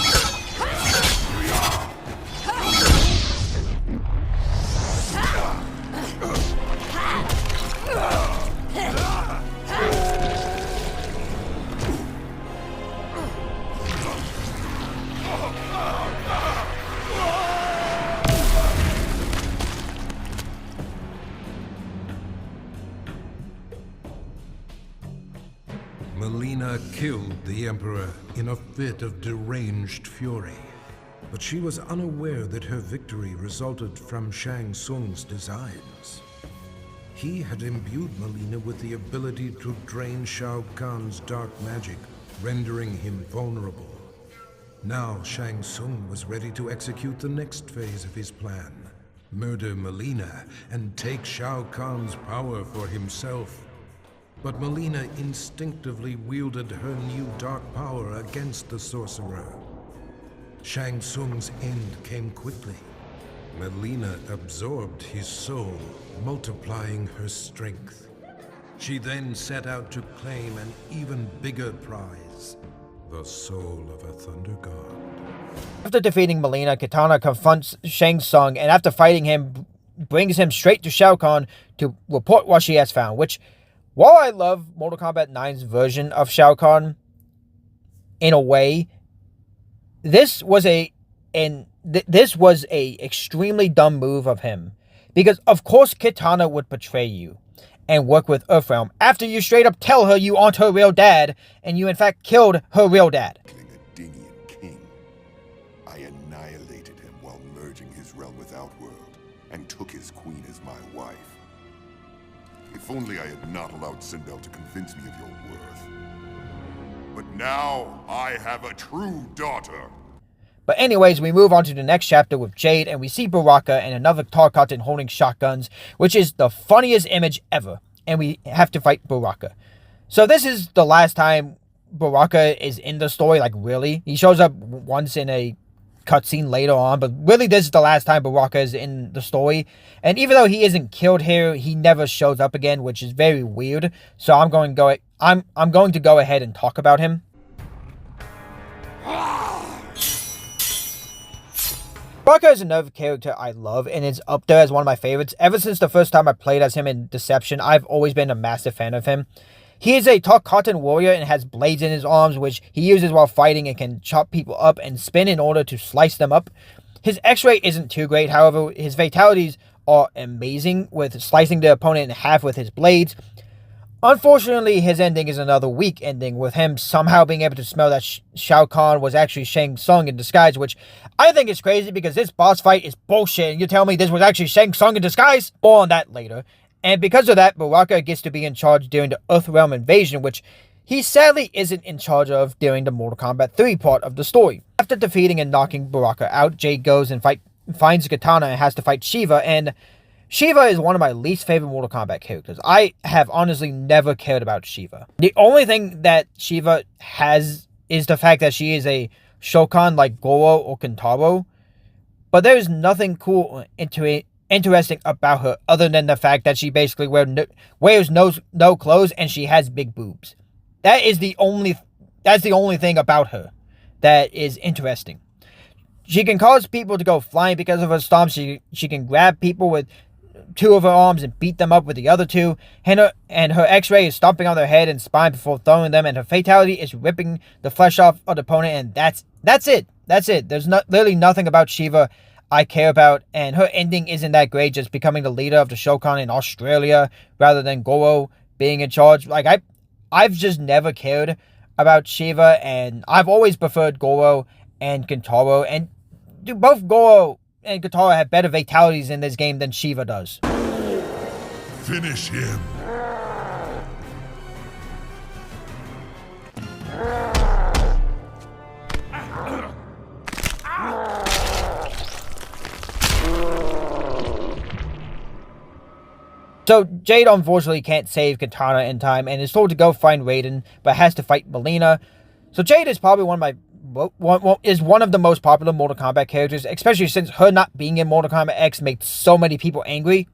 Mileena killed the Emperor in a fit of deranged fury, but she was unaware that her victory resulted from Shang Tsung's designs. He had imbued Mileena with the ability to drain Shao Kahn's dark magic, rendering him vulnerable. Now Shang Tsung was ready to execute the next phase of his plan, murder Mileena and take Shao Kahn's power for himself. But Mileena instinctively wielded her new dark power against the sorcerer. Shang Tsung's end came quickly. Mileena absorbed his soul, multiplying her strength. She then set out to claim an even bigger prize, the soul of a Thunder God. After defeating Mileena, Katana confronts Shang Tsung, and after fighting him, brings him straight to Shao Kahn to report what she has found, which, while I love Mortal Kombat 9's version of Shao Kahn, in a way, this was a extremely dumb move of him. Because of course Katana would betray you and work with Earthrealm after you straight up tell her you aren't her real dad, and you in fact killed her real dad. A Dinian king. I annihilated him while merging his realm with Outworld, and took his queen as my wife. If only I had not allowed Sinbel to convince me of your worth. But now, I have a true daughter. But anyways, we move on to the next chapter with Jade, and we see Baraka and another Tarkatan holding shotguns, which is the funniest image ever. And we have to fight Baraka. So this is the last time Baraka is in the story, like really. He shows up once in a cutscene later on, but really this is the last time Baraka is in the story. And even though he isn't killed here, he never shows up again, which is very weird. So I'm going to go ahead and talk about him. Baraka is another character I love, and is up there as one of my favorites. Ever since the first time I played as him in Deception, I've always been a massive fan of him. He is a Tarkatan warrior and has blades in his arms, which he uses while fighting, and can chop people up and spin in order to slice them up. His X-ray isn't too great, however, his fatalities are amazing, with slicing the opponent in half with his blades. Unfortunately, his ending is another weak ending, with him somehow being able to smell that Shao Kahn was actually Shang Tsung in disguise, which I think is crazy because this boss fight is bullshit, and you tell me this was actually Shang Tsung in disguise? More on that later. And because of that, Baraka gets to be in charge during the Earthrealm invasion, which he sadly isn't in charge of during the Mortal Kombat 3 part of the story. After defeating and knocking Baraka out, Jade goes and finds Katana and has to fight Shiva, and Shiva is one of my least favorite Mortal Kombat characters. I have honestly never cared about Shiva. The only thing that Shiva has is the fact that she is a Shokan like Goro or Kentaro, but there is nothing cool interesting about her other than the fact that she basically wears no clothes and she has big boobs. That's the only thing about her that is interesting. She can cause people to go flying because of her stomp. She can grab people with two of her arms and beat them up with the other two, and her X-ray is stomping on their head and spine before throwing them, and her fatality is ripping the flesh off of the opponent, and that's it. There's literally nothing about Shiva I care about, and her ending isn't that great, just becoming the leader of the Shokan in Australia rather than Goro being in charge. Like, I've just never cared about Shiva, and I've always preferred Goro and Kentaro, and dude, both Goro and Kentaro have better fatalities in this game than Shiva does. Finish him. So, Jade unfortunately can't save Katana in time and is told to go find Raiden, but has to fight Mileena. So Jade is probably one of the most popular Mortal Kombat characters, especially since her not being in Mortal Kombat X makes so many people angry.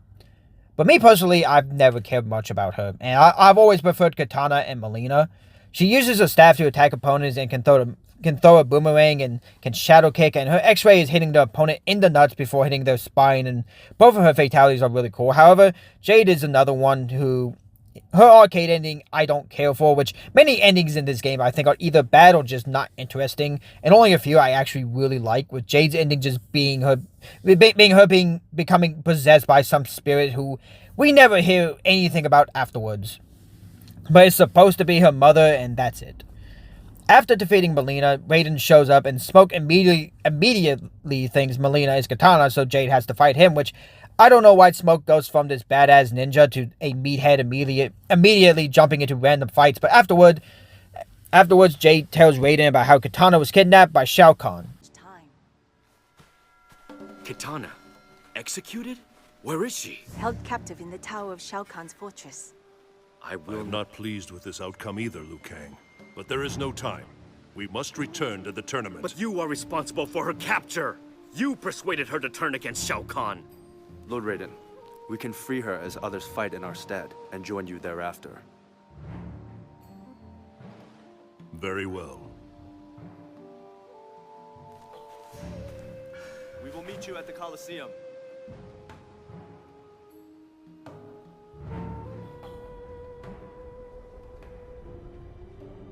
But me personally, I've never cared much about her, and I've always preferred Katana and Mileena. She uses her staff to attack opponents and can throw a boomerang and can shadow kick, and her X-ray is hitting the opponent in the nuts before hitting their spine, and both of her fatalities are really cool. However, Jade is another one who, her arcade ending I don't care for, which many endings in this game I think are either bad or just not interesting, and only a few I actually really like, with Jade's ending just being her becoming possessed by some spirit who we never hear anything about afterwards. But it's supposed to be her mother, and that's it. After defeating Mileena, Raiden shows up, and Smoke immediately thinks Mileena is Katana, so Jade has to fight him, which I don't know why Smoke goes from this badass ninja to a meathead immediately jumping into random fights, but afterwards Jade tells Raiden about how Katana was kidnapped by Shao Kahn. Katana? Executed? Where is she? Held captive in the tower of Shao Kahn's fortress. I am not pleased with this outcome either, Liu Kang. But there is no time. We must return to the tournament. But you are responsible for her capture! You persuaded her to turn against Shao Kahn! Lord Raiden, we can free her as others fight in our stead, and join you thereafter. Very well. We will meet you at the Colosseum.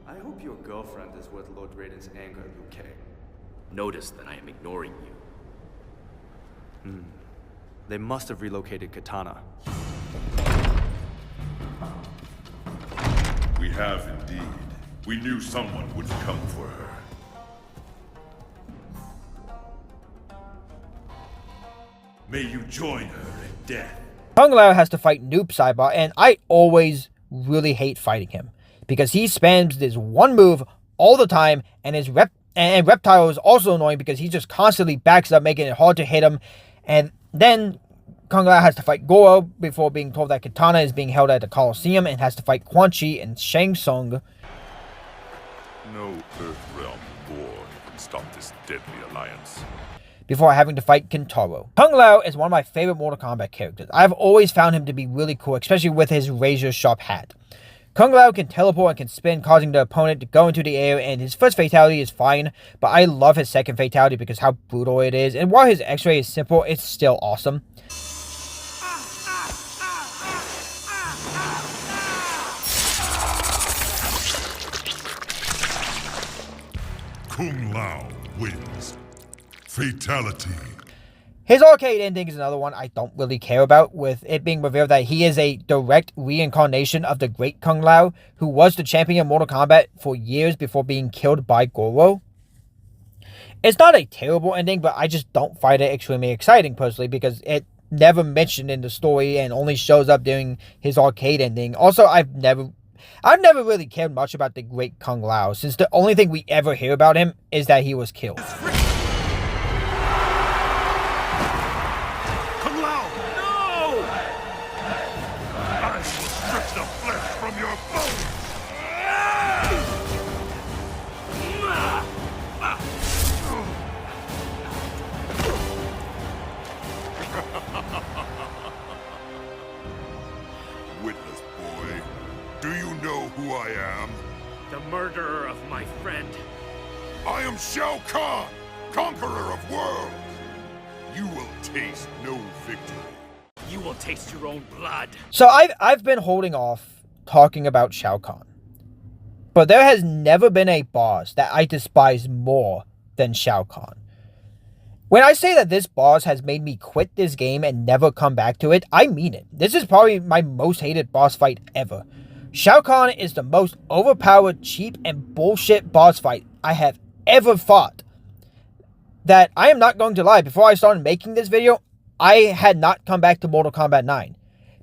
I hope your girlfriend is worth Lord Raiden's anger, Liu Kang. Notice that I am ignoring you. They must have relocated Katana. We have indeed. We knew someone would come for her. May you join her in death. Kung Lao has to fight Noob Saibot, and I always really hate fighting him, because he spams this one move all the time, and and Reptile is also annoying because he just constantly backs up, making it hard to hit him. And then Kung Lao has to fight Goro before being told that Katana is being held at the Colosseum, and has to fight Quan Chi and Shang Tsung. No Earthrealm war can stop this deadly alliance. Before having to fight Kentaro. Kung Lao is one of my favorite Mortal Kombat characters. I've always found him to be really cool, especially with his razor-sharp hat. Kung Lao can teleport and can spin, causing the opponent to go into the air, and his first fatality is fine, but I love his second fatality because how brutal it is, and while his X-ray is simple, it's still awesome. Kung Lao wins. Fatality. His arcade ending is another one I don't really care about, with it being revealed that he is a direct reincarnation of the great Kung Lao, who was the champion of Mortal Kombat for years before being killed by Goro. It's not a terrible ending, but I just don't find it extremely exciting personally, because it never mentioned in the story and only shows up during his arcade ending. Also, I've never really cared much about the great Kung Lao, since the only thing we ever hear about him is that he was killed. Witness, boy. Do you know who I am? The murderer of my friend. I am Shao Kahn, conqueror of worlds. You will taste no victory. You will taste your own blood. So I've been holding off talking about Shao Kahn, but there has never been a boss that I despise more than Shao Kahn. When I say that this boss has made me quit this game and never come back to it, I mean it. This is probably my most hated boss fight ever. Shao Kahn is the most overpowered, cheap, and bullshit boss fight I have ever fought. That I am not going to lie, before I started making this video, I had not come back to Mortal Kombat 9.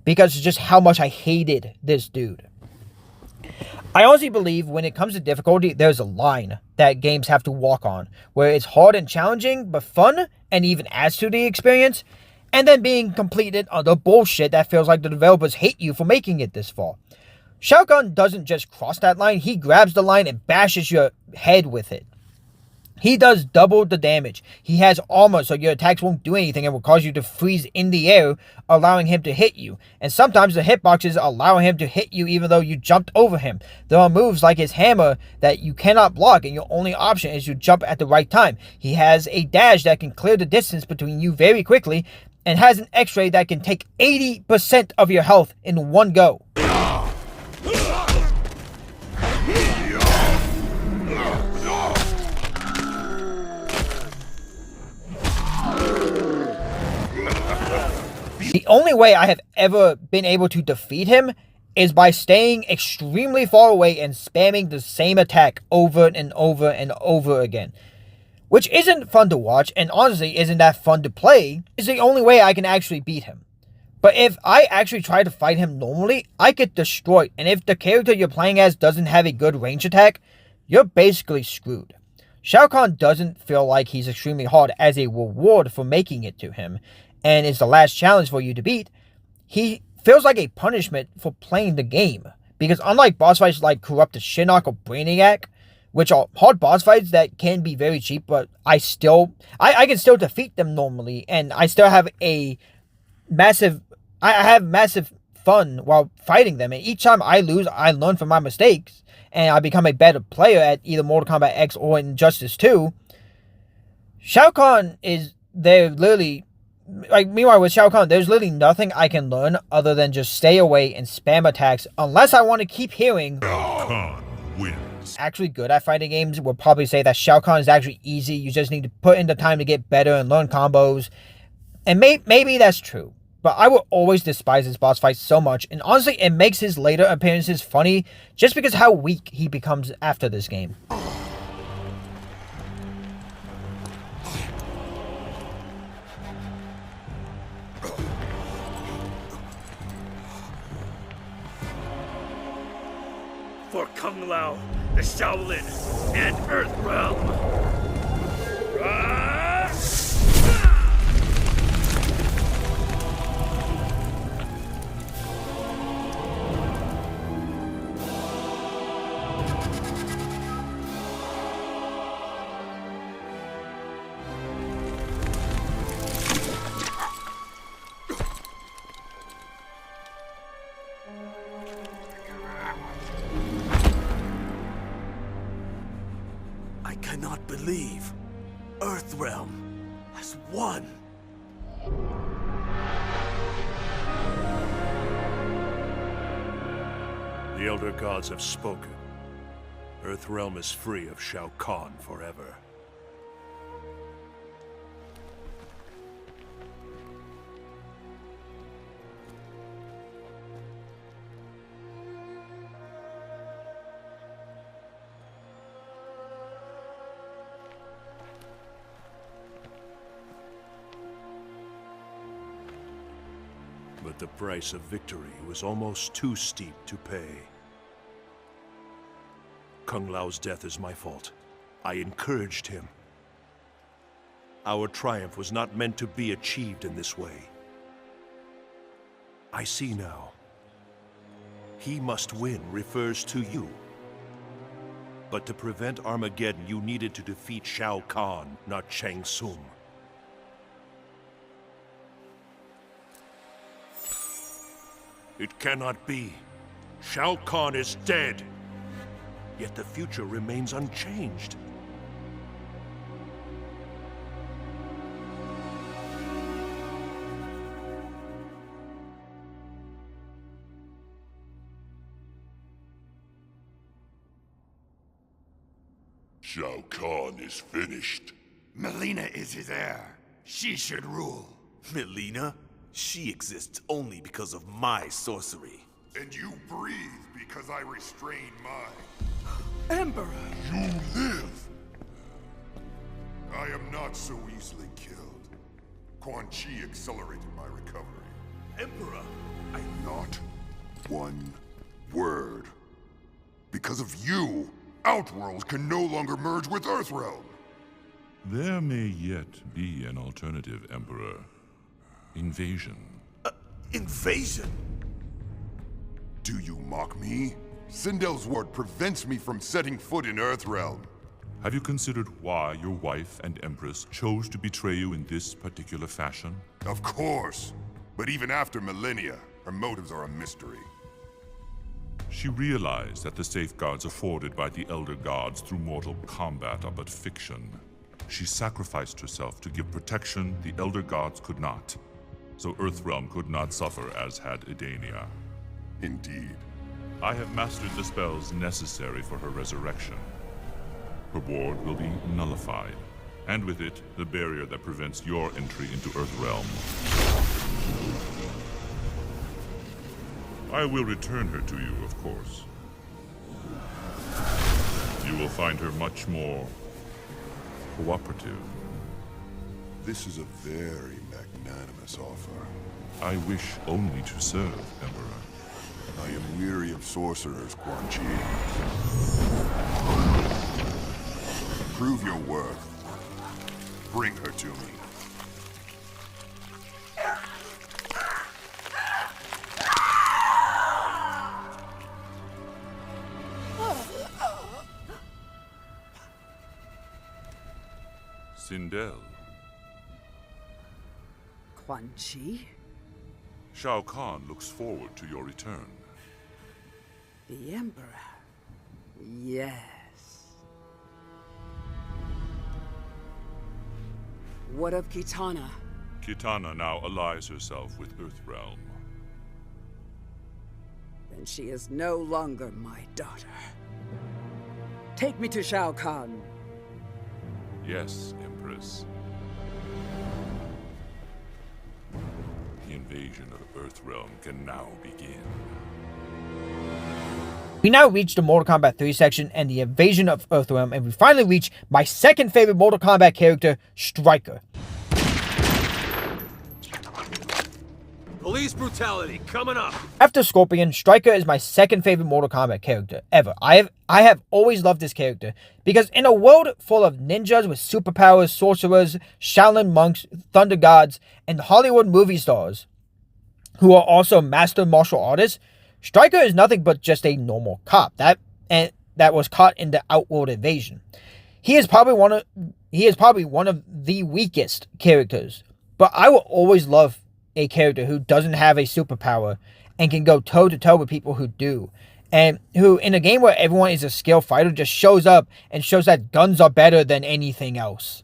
Because of just how much I hated this dude. I honestly believe when it comes to difficulty, there's a line that games have to walk on, where it's hard and challenging, but fun, and even adds to the experience, and then being completed under bullshit that feels like the developers hate you for making it this far. Shao Kahn doesn't just cross that line, he grabs the line and bashes your head with it. He does double the damage. He has armor so your attacks won't do anything and will cause you to freeze in the air, allowing him to hit you. And sometimes the hitboxes allow him to hit you even though you jumped over him. There are moves like his hammer that you cannot block and your only option is to jump at the right time. He has a dash that can clear the distance between you very quickly and has an x-ray that can take 80% of your health in one go. The only way I have ever been able to defeat him is by staying extremely far away and spamming the same attack over and over and over again. Which isn't fun to watch, and honestly isn't that fun to play. It's the only way I can actually beat him. But if I actually try to fight him normally, I get destroyed, and if the character you're playing as doesn't have a good range attack, you're basically screwed. Shao Kahn doesn't feel like he's extremely hard as a reward for making it to him, and is the last challenge for you to beat. He feels like a punishment for playing the game, because unlike boss fights like Corrupted Shinnok or Brainiac, which are hard boss fights that can be very cheap, but I can still defeat them normally, and I still have I have massive fun while fighting them, and each time I lose, I learn from my mistakes, and I become a better player at either Mortal Kombat X or Injustice 2. Shao Kahn is there literally. Meanwhile, with Shao Kahn, there's literally nothing I can learn other than just stay away and spam attacks, unless I want to keep hearing Shao Kahn wins. Actually good at fighting games will probably say that Shao Kahn is actually easy. You just need to put in the time to get better and learn combos. And maybe that's true. But I will always despise his boss fights so much, and honestly, it makes his later appearances funny just because how weak he becomes after this game. For Kung Lao, the Shaolin, and Earthrealm. I cannot believe Earthrealm has won. The Elder Gods have spoken. Earthrealm is free of Shao Kahn forever. But the price of victory was almost too steep to pay. Kung Lao's death is my fault. I encouraged him. Our triumph was not meant to be achieved in this way. I see now. He must win refers to you. But to prevent Armageddon, you needed to defeat Shao Kahn, not Shang Tsung. It cannot be. Shao Kahn is dead. Yet the future remains unchanged. Shao Kahn is finished. Melina is his heir. She should rule. Melina? She exists only because of my sorcery. And you breathe because I restrain mine. Emperor! You live! I am not so easily killed. Quan Chi accelerated my recovery. Emperor! Not one word. Because of you, Outworld can no longer merge with Earthrealm. There may yet be an alternative, Emperor. Invasion. Invasion? Do you mock me? Sindel's ward prevents me from setting foot in Earthrealm. Have you considered why your wife and Empress chose to betray you in this particular fashion? Of course. But even after millennia, her motives are a mystery. She realized that the safeguards afforded by the Elder Gods through mortal combat are but fiction. She sacrificed herself to give protection the Elder Gods could not, so Earthrealm could not suffer as had Edenia. Indeed. I have mastered the spells necessary for her resurrection. Her ward will be nullified, and with it, the barrier that prevents your entry into Earthrealm. I will return her to you, of course. You will find her much more cooperative. This is a very magnanimous offer. I wish only to serve, Emperor. I am weary of sorcerers, Quan Chi. Prove your worth. Bring her to me. Sindel. Quan Chi? Shao Kahn looks forward to your return. The Emperor. Yes. What of Kitana? Kitana now allies herself with Earthrealm. Then she is no longer my daughter. Take me to Shao Kahn. Yes, Empress. The invasion of Earthrealm can now begin. We now reach the Mortal Kombat 3 section and the invasion of Earthrealm, and we finally reach my second favorite Mortal Kombat character, Stryker. Police brutality coming up. After Scorpion, Stryker is my second favorite Mortal Kombat character ever. I have always loved this character because in a world full of ninjas with superpowers, sorcerers, Shaolin monks, thunder gods, and Hollywood movie stars who are also master martial artists, Stryker is nothing but just a normal cop that was caught in the Outworld invasion. He is probably one of the weakest characters, but I will always love a character who doesn't have a superpower and can go toe-to-toe with people who do. And who, in a game where everyone is a skilled fighter, just shows up and shows that guns are better than anything else.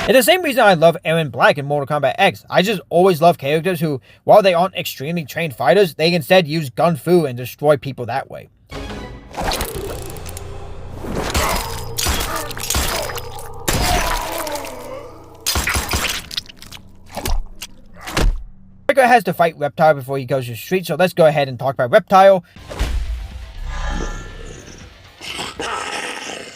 It's the same reason I love Aaron Black in Mortal Kombat X. I just always love characters who, while they aren't extremely trained fighters, they instead use gun fu and destroy people that way. Stryker has to fight Reptile before he goes to the street, so let's go ahead and talk about Reptile.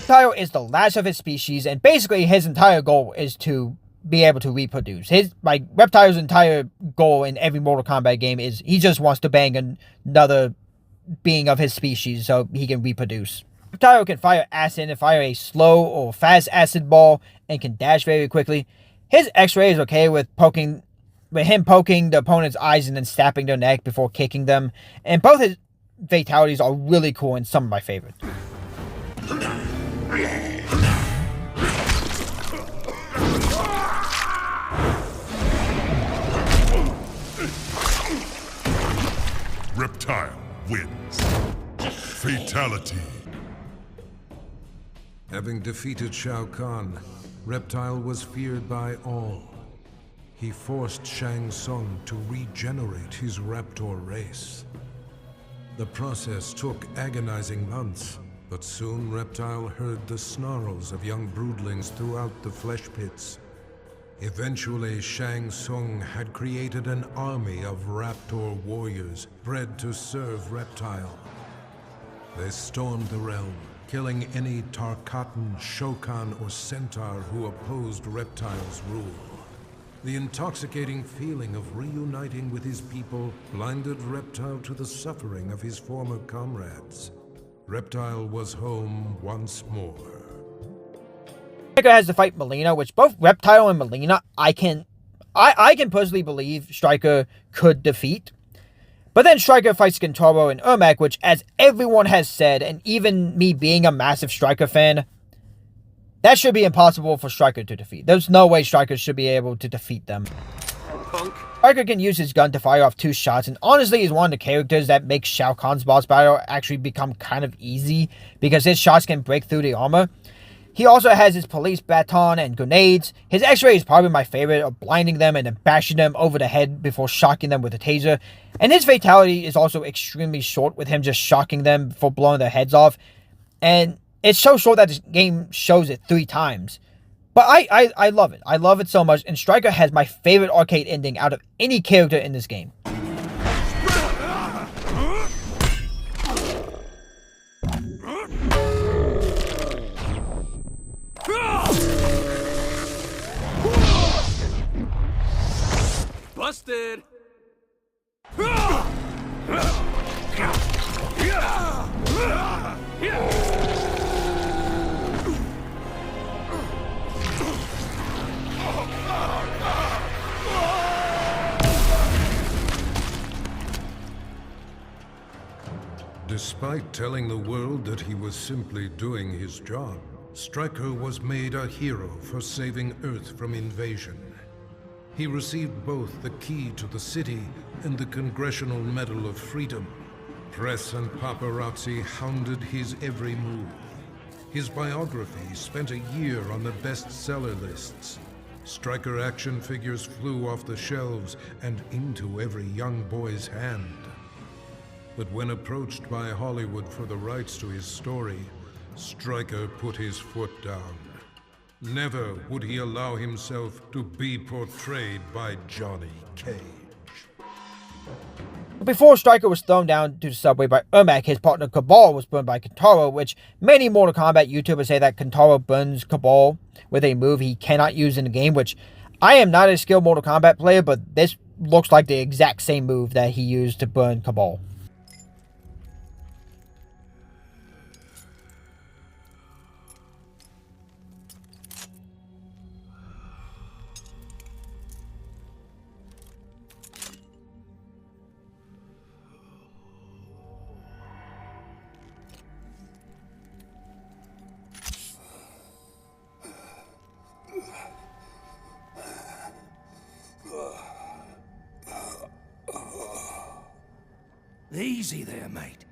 Reptile is the last of his species, and basically his entire goal is to be able to reproduce. Reptile's entire goal in every Mortal Kombat game is he just wants to bang another being of his species so he can reproduce. Reptile can fire acid and fire a slow or fast acid ball and can dash very quickly. His X-ray is okay with him poking the opponent's eyes and then snapping their neck before kicking them. And both his fatalities are really cool and some of my favorites. Reptile wins. Fatality. Having defeated Shao Kahn, Reptile was feared by all. He forced Shang Tsung to regenerate his Raptor race. The process took agonizing months, But soon Reptile heard the snarls of young broodlings throughout the flesh pits. Eventually, Shang Tsung had created an army of raptor warriors bred to serve Reptile. They stormed the realm, killing any Tarkatan, Shokan, or Centaur who opposed Reptile's rule. The intoxicating feeling of reuniting with his people blinded Reptile to the suffering of his former comrades. Reptile was home once more. Stryker has to fight Melina, which both Reptile and Melina, I can personally believe Stryker could defeat. But then Stryker fights Kentaro and Ermac, which, as everyone has said, and even me being a massive Stryker fan, that should be impossible for Stryker to defeat. There's no way Stryker should be able to defeat them. Stryker can use his gun to fire off 2 shots, and honestly is one of the characters that makes Shao Kahn's boss battle actually become kind of easy, because his shots can break through the armor. He also has his police baton and grenades. His x-ray is probably my favorite, of blinding them and then bashing them over the head before shocking them with a taser. And his fatality is also extremely short, with him just shocking them before blowing their heads off. And it's so short that this game shows it 3 times. But I love it. I love it so much, and Stryker has my favorite arcade ending out of any character in this game. Busted! Despite telling the world that he was simply doing his job, Stryker was made a hero for saving Earth from invasion. He received both the key to the city and the Congressional Medal of Freedom. Press and paparazzi hounded his every move. His biography spent a year on the bestseller lists. Stryker action figures flew off the shelves and into every young boy's hand. But when approached by Hollywood for the rights to his story, Stryker put his foot down. Never would he allow himself to be portrayed by Johnny Cage. Before Stryker was thrown down to the subway by Ermac, his partner Cabal was burned by Kentaro, which many Mortal Kombat YouTubers say that Kentaro burns Cabal with a move he cannot use in the game, which I am not a skilled Mortal Kombat player, but this looks like the exact same move that he used to burn Cabal. Easy there, mate.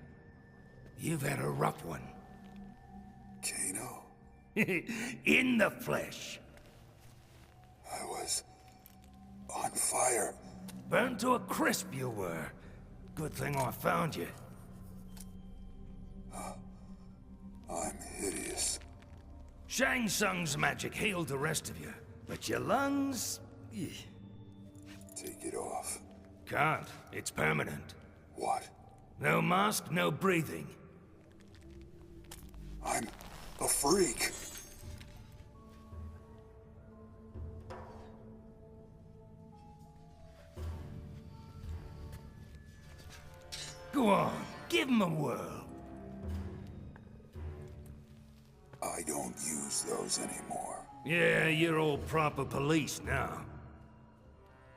You've had a rough one. Kano? In the flesh. I was on fire. Burned to a crisp you were. Good thing I found you. I'm hideous. Shang Tsung's magic healed the rest of you, but your lungs... Take it off. Can't. It's permanent. What? No mask, no breathing. I'm a freak. Go on, give him a whirl. I don't use those anymore. Yeah, you're all proper police now.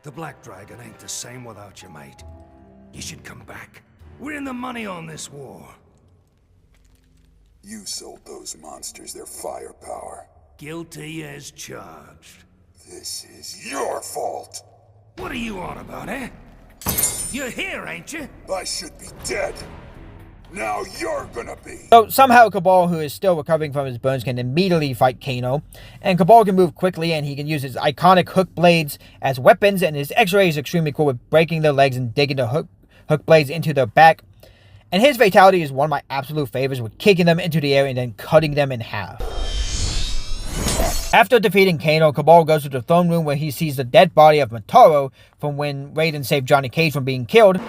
The Black Dragon ain't the same without you, mate. You should come back. We're in the money on this war. You sold those monsters their firepower. Guilty as charged. This is your fault. What are you on about, eh? You're here, ain't you? I should be dead. Now you're gonna be. So somehow Cabal, who is still recovering from his burns, can immediately fight Kano. And Cabal can move quickly, and he can use his iconic hook blades as weapons, and his x-ray is extremely cool with breaking their legs and digging the hook blades into their back. And his fatality is one of my absolute favorites, with kicking them into the air and then cutting them in half. After defeating Kano, Cabal goes to the throne room where he sees the dead body of Motaro from when Raiden saved Johnny Cage from being killed.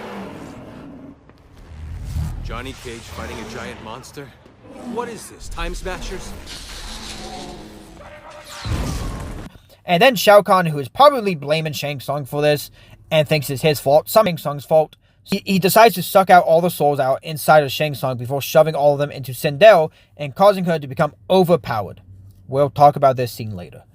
Johnny Cage fighting a giant monster? What is this, Time Smashers? And then Shao Kahn, who is probably blaming Shang Tsung for this and thinks it's his fault, some Shang Tsung's fault. He decides to suck out all the souls out inside of Shang Tsung before shoving all of them into Sindel and causing her to become overpowered. We'll talk about this scene later.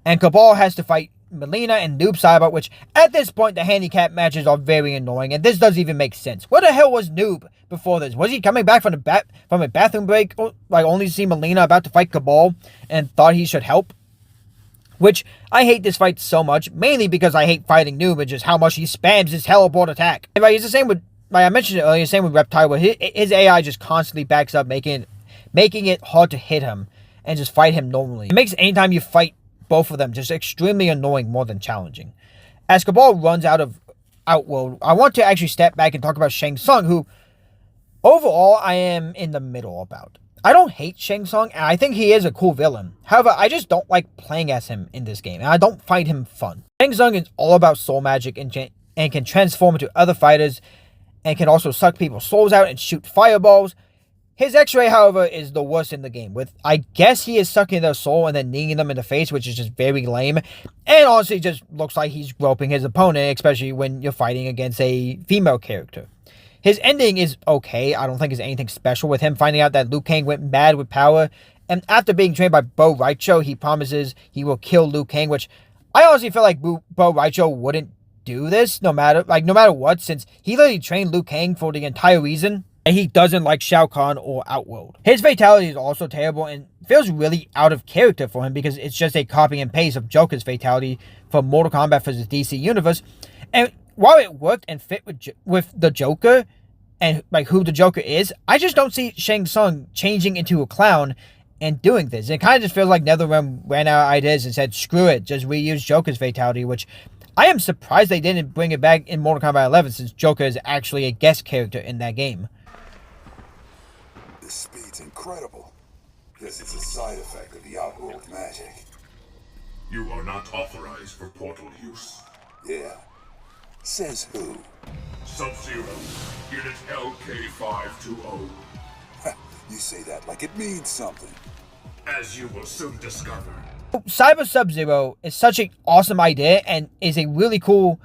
And Cabal has to fight Melina and Noob Saibot, which at this point the handicap matches are very annoying, and this doesn't even make sense. Where the hell was Noob before this? Was he coming back from a bathroom break, like only to see Melina about to fight Cabal and thought he should help? Which, I hate this fight so much, mainly because I hate fighting Noob and just how much he spams his teleport attack. And right, it's the same with, like I mentioned it earlier, same with Reptile, where his AI just constantly backs up, making it hard to hit him and just fight him normally. It makes any time you fight both of them just extremely annoying more than challenging. As Cabal runs out of Outworld, I want to actually step back and talk about Shang Tsung, who overall I am in the middle about. I don't hate Shang Tsung, and I think he is a cool villain. However, I just don't like playing as him in this game, and I don't find him fun. Shang Tsung is all about soul magic and can transform into other fighters, and can also suck people's souls out and shoot fireballs. His X-ray, however, is the worst in the game, with, I guess he is sucking their soul and then kneeing them in the face, which is just very lame, and honestly just looks like he's groping his opponent, especially when you're fighting against a female character. His ending is okay. I don't think there's anything special with him finding out that Liu Kang went mad with power, and after being trained by Bo Raicho, he promises he will kill Liu Kang, which I honestly feel like Bo Raicho wouldn't do this no matter what, since he literally trained Liu Kang for the entire reason and he doesn't like Shao Kahn or Outworld. His fatality is also terrible and feels really out of character for him because it's just a copy and paste of Joker's fatality from Mortal Kombat for the DC Universe. And while it worked and fit with the Joker and like who the Joker is, I just don't see Shang Tsung changing into a clown and doing this. It kind of just feels like NetherRealm ran out of ideas and said, screw it, just reuse Joker's fatality, which I am surprised they didn't bring it back in Mortal Kombat 11 since Joker is actually a guest character in that game. This speed's incredible. Guess it's a side effect of the Outworld magic. You are not authorized for portal use. Yeah. Says who? Sub-Zero, Unit LK520. You say that like it means something. As you will soon discover. Cyber Sub-Zero is such an awesome idea and is a really cool...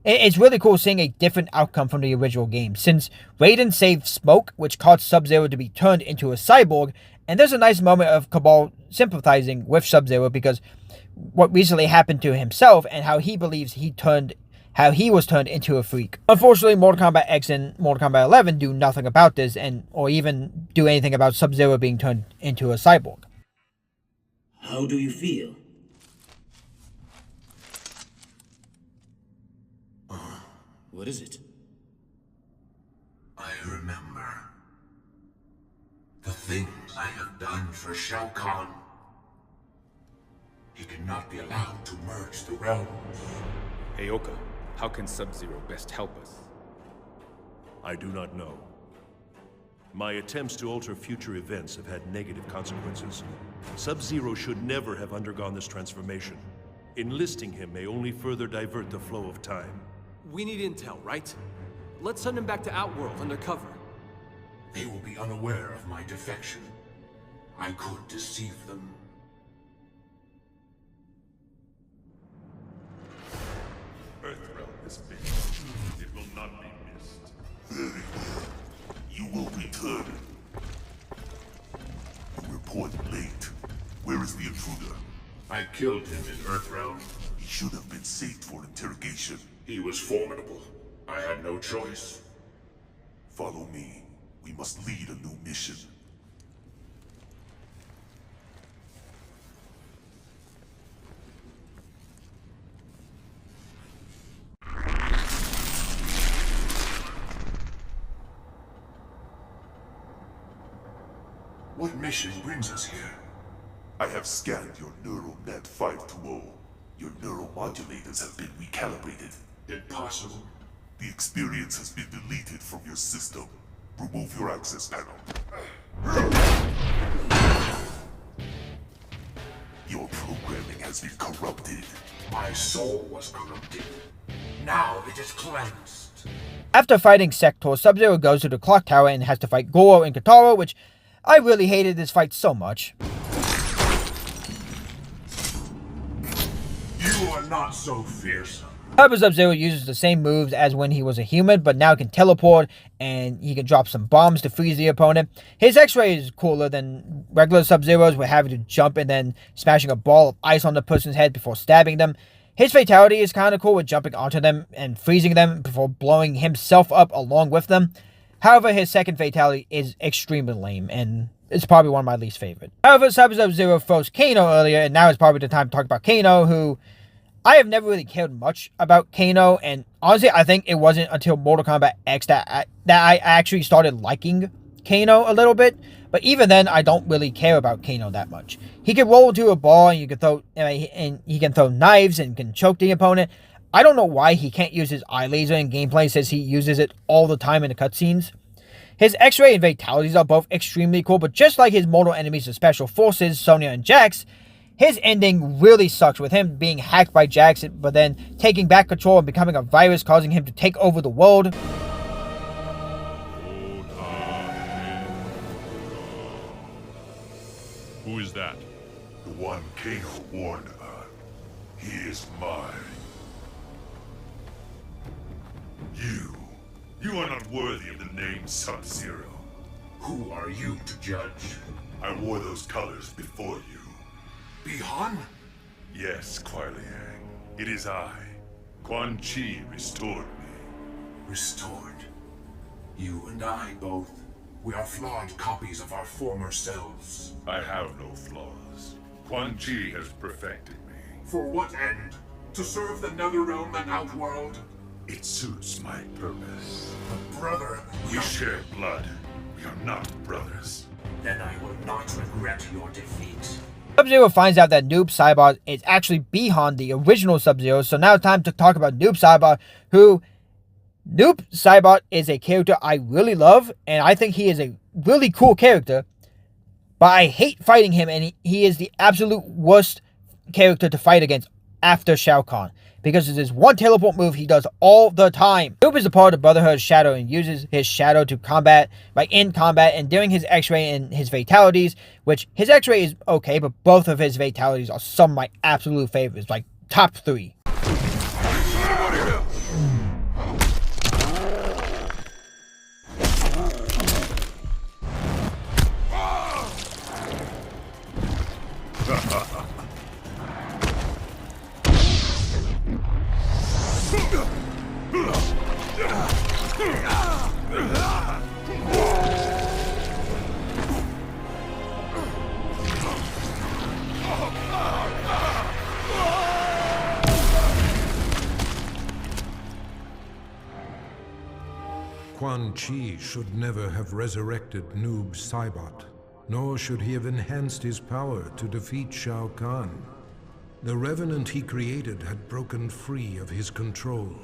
It's really cool seeing a different outcome from the original game, since Raiden saved Smoke, which caused Sub-Zero to be turned into a cyborg, and there's a nice moment of Cabal sympathizing with Sub-Zero because what recently happened to himself and how he believes how he was turned into a freak. Unfortunately, Mortal Kombat X and Mortal Kombat 11 do nothing about this, or even do anything about Sub-Zero being turned into a cyborg. How do you feel? What is it? I remember the things I have done for Shao Kahn. He cannot be allowed to merge the realms. Aoka, how can Sub-Zero best help us? I do not know. My attempts to alter future events have had negative consequences. Sub-Zero should never have undergone this transformation. Enlisting him may only further divert the flow of time. We need intel, right? Let's send him back to Outworld undercover. They will be unaware of my defection. I could deceive them. Earthrealm is finished. It will not be missed. Very well. You will return. You report late. Where is the intruder? I killed him in Earthrealm. He should have been saved for interrogation. He was formidable. I had no choice. Follow me. We must lead a new mission. What mission brings us here? I have scanned your neural net 520. Your neuromodulators have been recalibrated. Impossible. The experience has been deleted from your system. Remove your access panel. Your programming has been corrupted. My soul was corrupted. Now it is cleansed. After fighting Sector, Sub-Zero goes to the clock tower and has to fight Goro and Katara, which I really hated this fight so much. You are not so fearsome. However, Sub-Zero uses the same moves as when he was a human, but now can teleport and he can drop some bombs to freeze the opponent. His X-Ray is cooler than regular Sub-Zero's, with having to jump and then smashing a ball of ice on the person's head before stabbing them. His fatality is kind of cool, with jumping onto them and freezing them before blowing himself up along with them. However, his second fatality is extremely lame, and it's probably one of my least favorite. However, Sub-Zero froze Kano earlier, and now is probably the time to talk about Kano, who I have never really cared much about Kano, and honestly, I think it wasn't until Mortal Kombat X that I actually started liking Kano a little bit. But even then, I don't really care about Kano that much. He can roll into a ball, and he can throw knives and can choke the opponent. I don't know why he can't use his eye laser in gameplay, since he uses it all the time in the cutscenes. His X-Ray and fatalities are both extremely cool, but just like his mortal enemies of Special Forces, Sonya and Jax, his ending really sucks, with him being hacked by Jax, but then taking back control and becoming a virus, causing him to take over the world. Who is that? The one Kano warned about. He is mine. You are not worthy of the name Sub-Zero. Who are you to judge? I wore those colors before you. Bihan? Yes, Kuai Liang. It is I. Quan Chi restored me. Restored? You and I both. We are flawed copies of our former selves. I have no flaws. Quan Chi has perfected me. For what end? To serve the Netherrealm and Outworld? It suits my purpose. But brother, we share blood. We are not brothers. Then I will not regret your defeat. Sub-Zero finds out that Noob Saibot is actually Bihan, the original Sub-Zero, so now it's time to talk about Noob Saibot, who... Noob Saibot is a character I really love, and I think he is a really cool character, but I hate fighting him, and he is the absolute worst character to fight against after Shao Kahn, because of this one teleport move he does all the time. Noob is a part of the Brotherhood of Shadow and uses his shadow to combat, in combat, and during his X-Ray and his fatalities, which his X-Ray is okay, but both of his fatalities are some of my absolute favorites, like top 3. Quan Chi should never have resurrected Noob Saibot, nor should he have enhanced his power to defeat Shao Kahn. The Revenant he created had broken free of his control.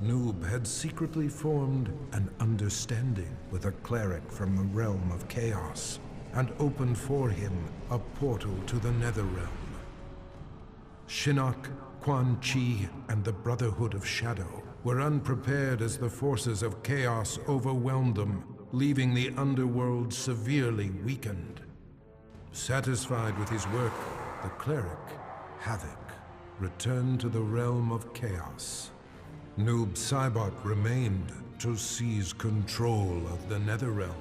Noob had secretly formed an understanding with a cleric from the realm of chaos, and opened for him a portal to the Netherrealm. Shinnok, Quan Chi, and the Brotherhood of Shadow were unprepared as the forces of chaos overwhelmed them, leaving the underworld severely weakened. Satisfied with his work, the cleric, Havoc, returned to the realm of chaos. Noob Saibot remained to seize control of the Netherrealm.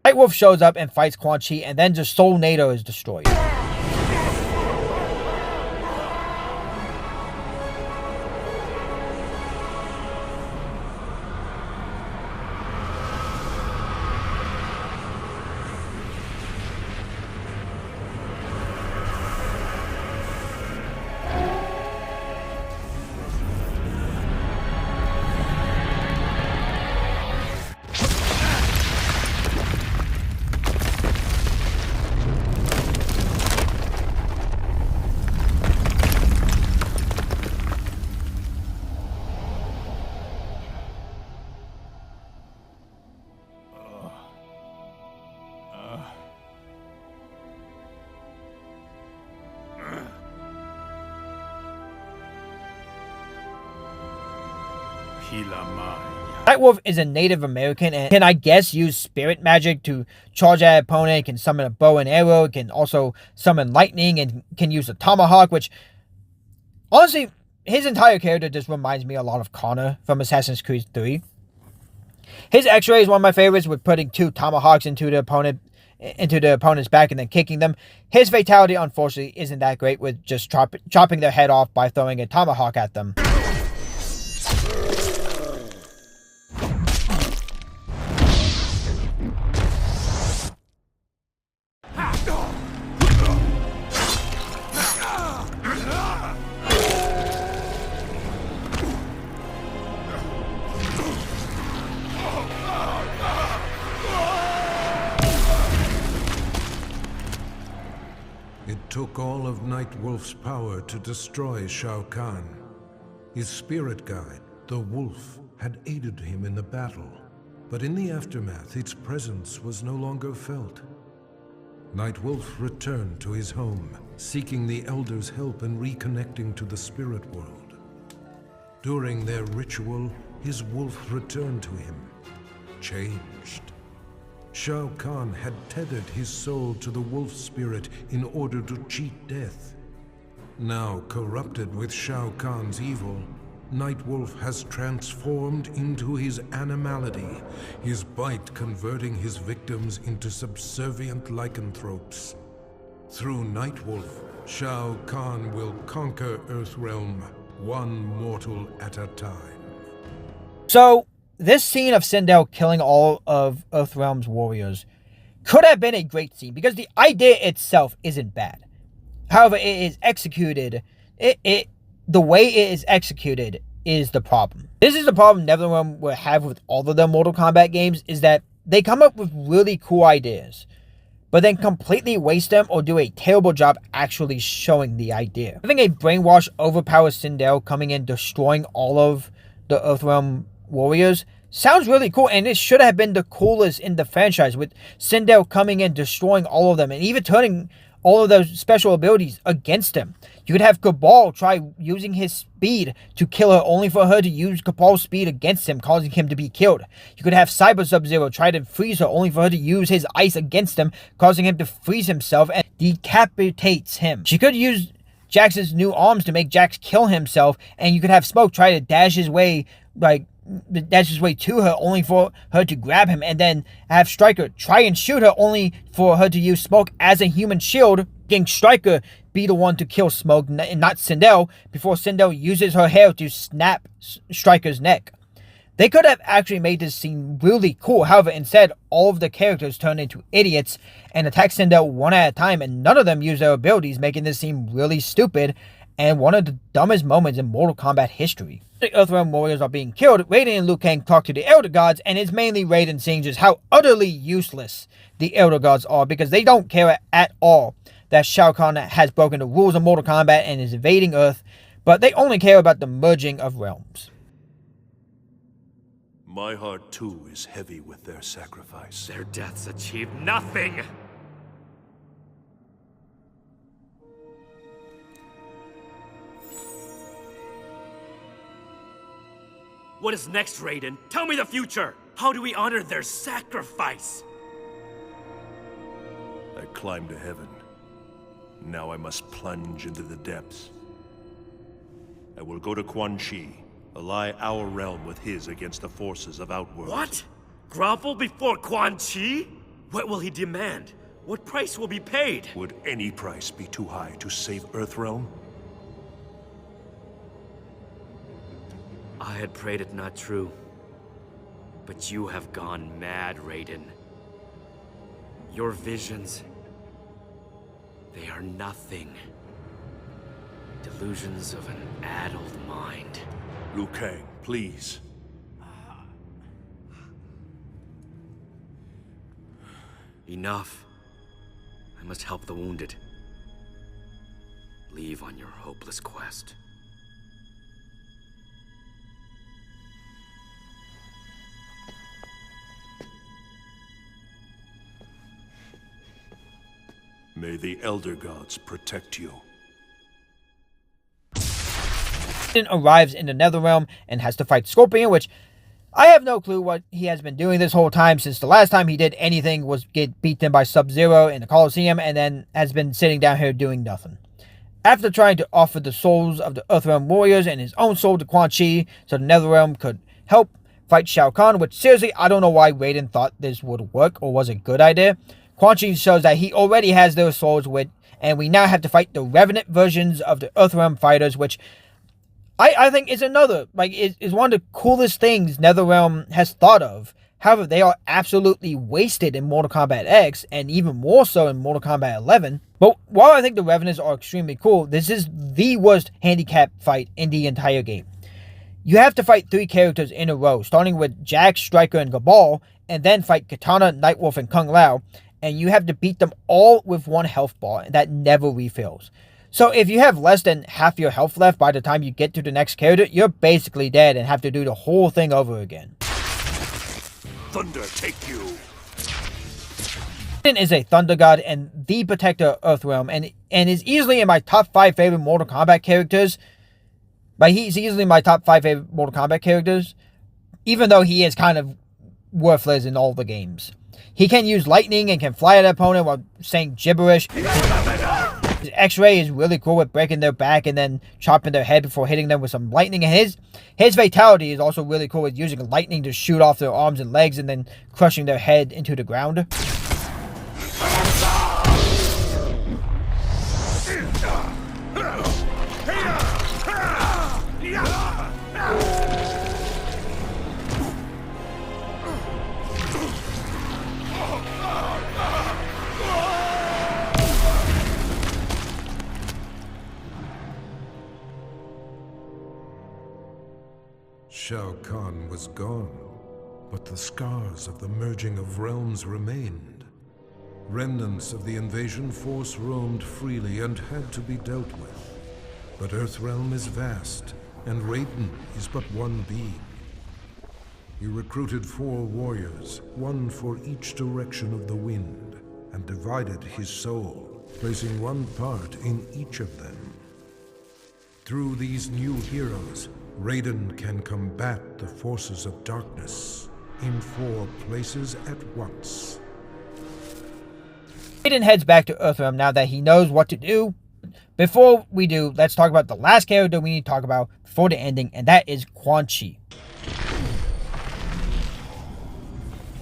Nightwolf shows up and fights Quan Chi, and then just Soul Nato is destroyed. Nightwolf is a Native American and can, I guess, use spirit magic to charge at an opponent, can summon a bow and arrow, can also summon lightning, and can use a tomahawk, which, honestly, his entire character just reminds me a lot of Connor from Assassin's Creed 3. His X-ray is one of my favorites, with putting 2 tomahawks into the opponent's back and then kicking them. His fatality, unfortunately, isn't that great, with just chopping their head off by throwing a tomahawk at them. It took all of Nightwolf's power to destroy Shao Kahn. His spirit guide, the Wolf, had aided him in the battle, but in the aftermath, its presence was no longer felt. Nightwolf returned to his home, seeking the Elder's help in reconnecting to the spirit world. During their ritual, his wolf returned to him, changed. Shao Kahn had tethered his soul to the wolf spirit in order to cheat death. Now corrupted with Shao Kahn's evil, Nightwolf has transformed into his animality, his bite converting his victims into subservient lycanthropes. Through Nightwolf, Shao Kahn will conquer Earthrealm, one mortal at a time. So, this scene of Sindel killing all of Earthrealm's warriors could have been a great scene, because the idea itself isn't bad. However, it is executed, the way it is executed is the problem. This is the problem NetherRealm will have with all of their Mortal Kombat games, is that they come up with really cool ideas, but then completely waste them or do a terrible job actually showing the idea. Having a brainwash, overpowered Sindel coming in, destroying all of the Earthrealm warriors sounds really cool, and it should have been the coolest in the franchise, with Sindel coming in, destroying all of them, and even turning all of those special abilities against him. You could have Cabal try using his speed to kill her, only for her to use Cabal's speed against him, causing him to be killed. You could have Cyber Sub-Zero try to freeze her, only for her to use his ice against him, causing him to freeze himself and decapitates him. She could use Jax's new arms to make Jax kill himself, and you could have Smoke try to dash his way to her, only for her to grab him, and then have Stryker try and shoot her, only for her to use Smoke as a human shield, getting Stryker be the one to kill Smoke and not Sindel, before Sindel uses her hair to snap Stryker's neck. They could have actually made this scene really cool. However, instead, all of the characters turn into idiots and attack Sindel one at a time, and none of them use their abilities, making this seem really stupid and one of the dumbest moments in Mortal Kombat history. The Earthrealm warriors are being killed. Raiden and Liu Kang talk to the Elder Gods, and it's mainly Raiden seeing just how utterly useless the Elder Gods are, because they don't care at all that Shao Kahn has broken the rules of Mortal Kombat and is invading Earth, but they only care about the merging of realms. My heart too is heavy with their sacrifice. Their deaths achieve nothing! What is next, Raiden? Tell me the future! How do we honor their sacrifice? I climbed to heaven. Now I must plunge into the depths. I will go to Quan Chi, ally our realm with his against the forces of Outworld. What? Grovel before Quan Chi? What will he demand? What price will be paid? Would any price be too high to save Earthrealm? I had prayed it not true. But you have gone mad, Raiden. Your visions, they are nothing. Delusions of an addled mind. Liu Kang, please. Enough. I must help the wounded. Leave on your hopeless quest. May the Elder Gods protect you. Raiden arrives in the Netherrealm and has to fight Scorpion, which I have no clue what he has been doing this whole time, since the last time he did anything was get beaten by Sub-Zero in the Colosseum, and then has been sitting down here doing nothing. After trying to offer the souls of the Earthrealm warriors and his own soul to Quan Chi so the Netherrealm could help fight Shao Kahn, which seriously, I don't know why Raiden thought this would work or was a good idea. Quan Chi shows that he already has those souls and we now have to fight the Revenant versions of the Earthrealm fighters, which I think is another, is one of the coolest things NetherRealm has thought of. However, they are absolutely wasted in Mortal Kombat X, and even more so in Mortal Kombat 11. But while I think the Revenants are extremely cool, this is the worst handicap fight in the entire game. You have to fight 3 characters in a row, starting with Jax, Stryker, and Gabal, and then fight Katana, Nightwolf, and Kung Lao, and you have to beat them all with 1 health bar that never refills. So if you have less than half your health left by the time you get to the next character, you're basically dead and have to do the whole thing over again. Thunder take you. Raiden is a Thunder God and the protector of Earthrealm, and is easily in my top 5 favorite Mortal Kombat characters. But he's easily my top 5 favorite Mortal Kombat characters, even though he is kind of worthless in all the games. He can use lightning and can fly at an opponent while saying gibberish. His X-ray is really cool with breaking their back and then chopping their head before hitting them with some lightning. And his fatality is also really cool with using lightning to shoot off their arms and legs and then crushing their head into the ground. Shao Kahn was gone, but the scars of the merging of realms remained. Remnants of the invasion force roamed freely and had to be dealt with. But Earthrealm is vast, and Raiden is but one being. He recruited 4 warriors, 1 for each direction of the wind, and divided his soul, placing 1 part in each of them. Through these new heroes, Raiden can combat the forces of darkness in 4 places at once. Raiden heads back to Earthrealm now that he knows what to do. Before we do, let's talk about the last character we need to talk about before the ending, and that is Quan Chi.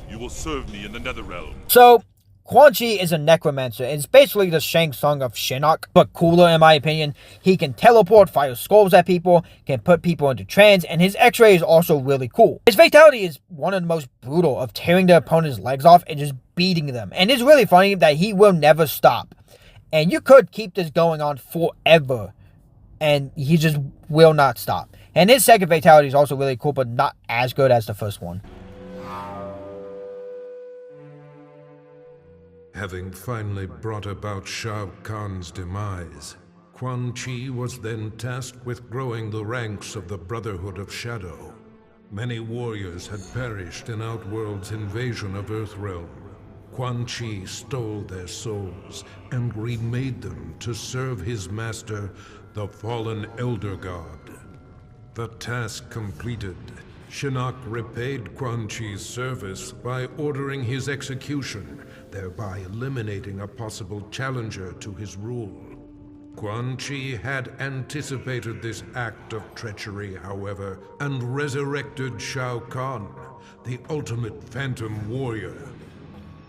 You will serve me in the Netherrealm. So, Quan Chi is a necromancer. It's basically the Shang Tsung of Shinnok, but cooler in my opinion. He can teleport, fire skulls at people, can put people into trance, and his X-ray is also really cool. His fatality is one of the most brutal, of tearing the opponent's legs off and just beating them. And it's really funny that he will never stop. And you could keep this going on forever, and he just will not stop. And his second fatality is also really cool, but not as good as the first one. Having finally brought about Shao Kahn's demise, Quan Chi was then tasked with growing the ranks of the Brotherhood of Shadow. Many warriors had perished in Outworld's invasion of Earthrealm. Quan Chi stole their souls and remade them to serve his master, the fallen Elder God. The task completed, Shinnok repaid Quan Chi's service by ordering his execution, thereby eliminating a possible challenger to his rule. Quan Chi had anticipated this act of treachery, however, and resurrected Shao Kahn, the ultimate phantom warrior.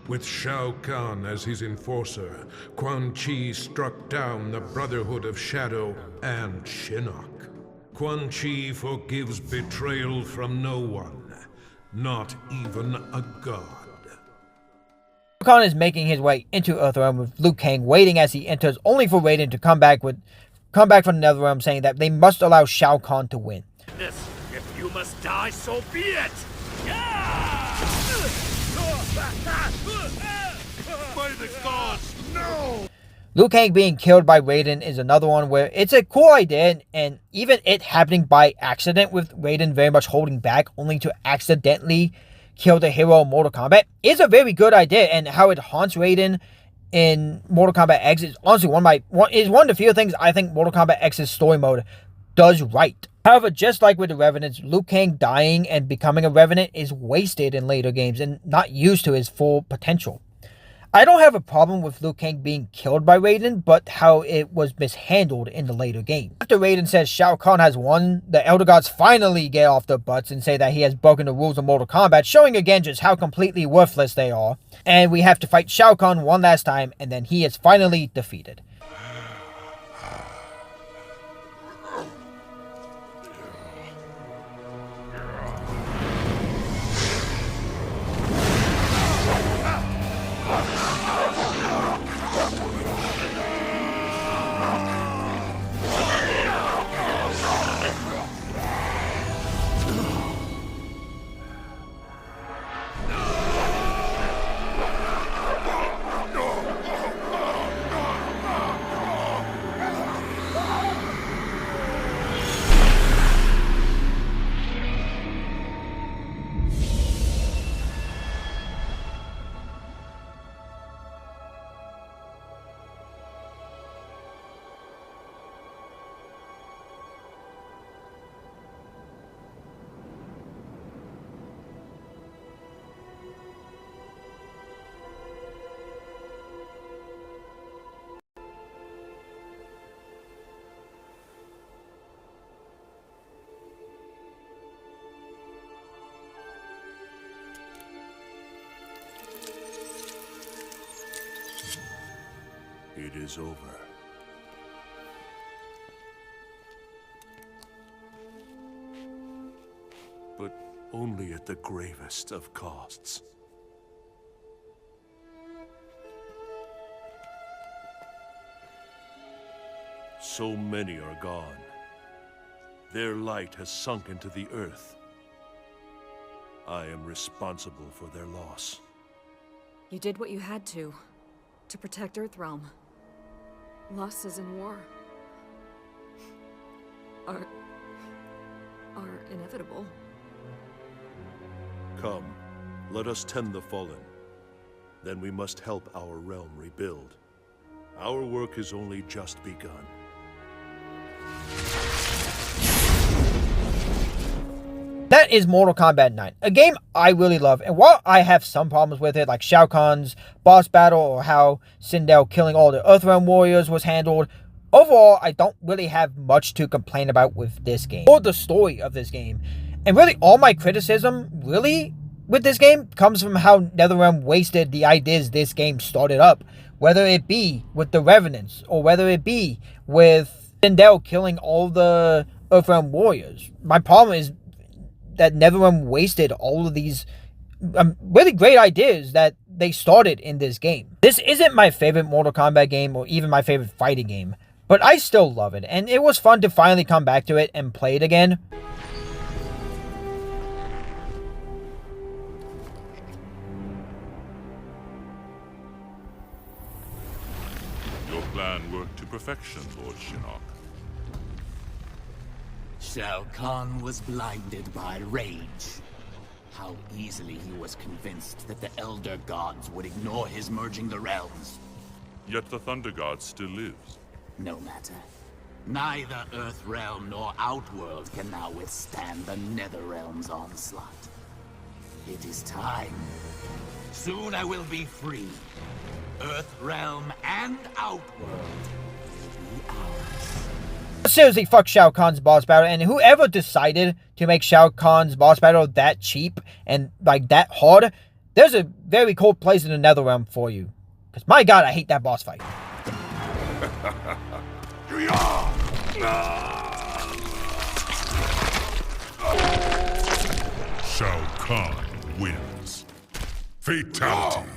With Shao Kahn as his enforcer, Quan Chi struck down the Brotherhood of Shadow and Shinnok. Quan Chi forgives betrayal from no one, not even a god. Shao Kahn is making his way into Earthrealm with Liu Kang waiting as he enters, only for Raiden to come back from the Netherrealm saying that they must allow Shao Kahn to win. If you must die, so be it! By the gods, no! Liu Kang being killed by Raiden is another one where it's a cool idea, and even it happening by accident with Raiden very much holding back only to accidentally kill the hero of Mortal Kombat is a very good idea, and how it haunts Raiden in Mortal Kombat X is honestly one of the few things I think Mortal Kombat X's story mode does right. However, just like with the Revenants, Liu Kang dying and becoming a Revenant is wasted in later games and not used to his full potential. I don't have a problem with Liu Kang being killed by Raiden, but how it was mishandled in the later game. After Raiden says Shao Kahn has won, the Elder Gods finally get off their butts and say that he has broken the rules of Mortal Kombat, showing again just how completely worthless they are. And we have to fight Shao Kahn one last time, and then he is finally defeated. It is over. But only at the gravest of costs. So many are gone. Their light has sunk into the earth. I am responsible for their loss. You did what you had to protect Earthrealm. Losses in war are inevitable. Come, let us tend the fallen. Then we must help our realm rebuild. Our work has only just begun. That is Mortal Kombat 9, a game I really love, and while I have some problems with it, like Shao Kahn's boss battle or how Sindel killing all the Earthrealm warriors was handled, overall I don't really have much to complain about with this game, or the story of this game. And really all my criticism, really, with this game comes from how NetherRealm wasted the ideas this game started up, whether it be with the Revenants, or whether it be with Sindel killing all the Earthrealm warriors. My problem is that NetherRealm wasted all of these really great ideas that they started in this game. This isn't my favorite Mortal Kombat game or even my favorite fighting game, but I still love it, and it was fun to finally come back to it and play it again. Your plan worked to perfection, Lord Shinnok. Shao Kahn was blinded by rage. How easily he was convinced that the Elder Gods would ignore his merging the realms. Yet the Thunder God still lives. No matter. Neither Earthrealm nor Outworld can now withstand the Netherrealm's onslaught. It is time. Soon I will be free. Earthrealm and Outworld will be ours. Seriously, fuck Shao Kahn's boss battle, and whoever decided to make Shao Kahn's boss battle that cheap and like that hard, there's a very cold place in the NetherRealm for you. Because my god, I hate that boss fight. Shao Kahn wins. Fatality.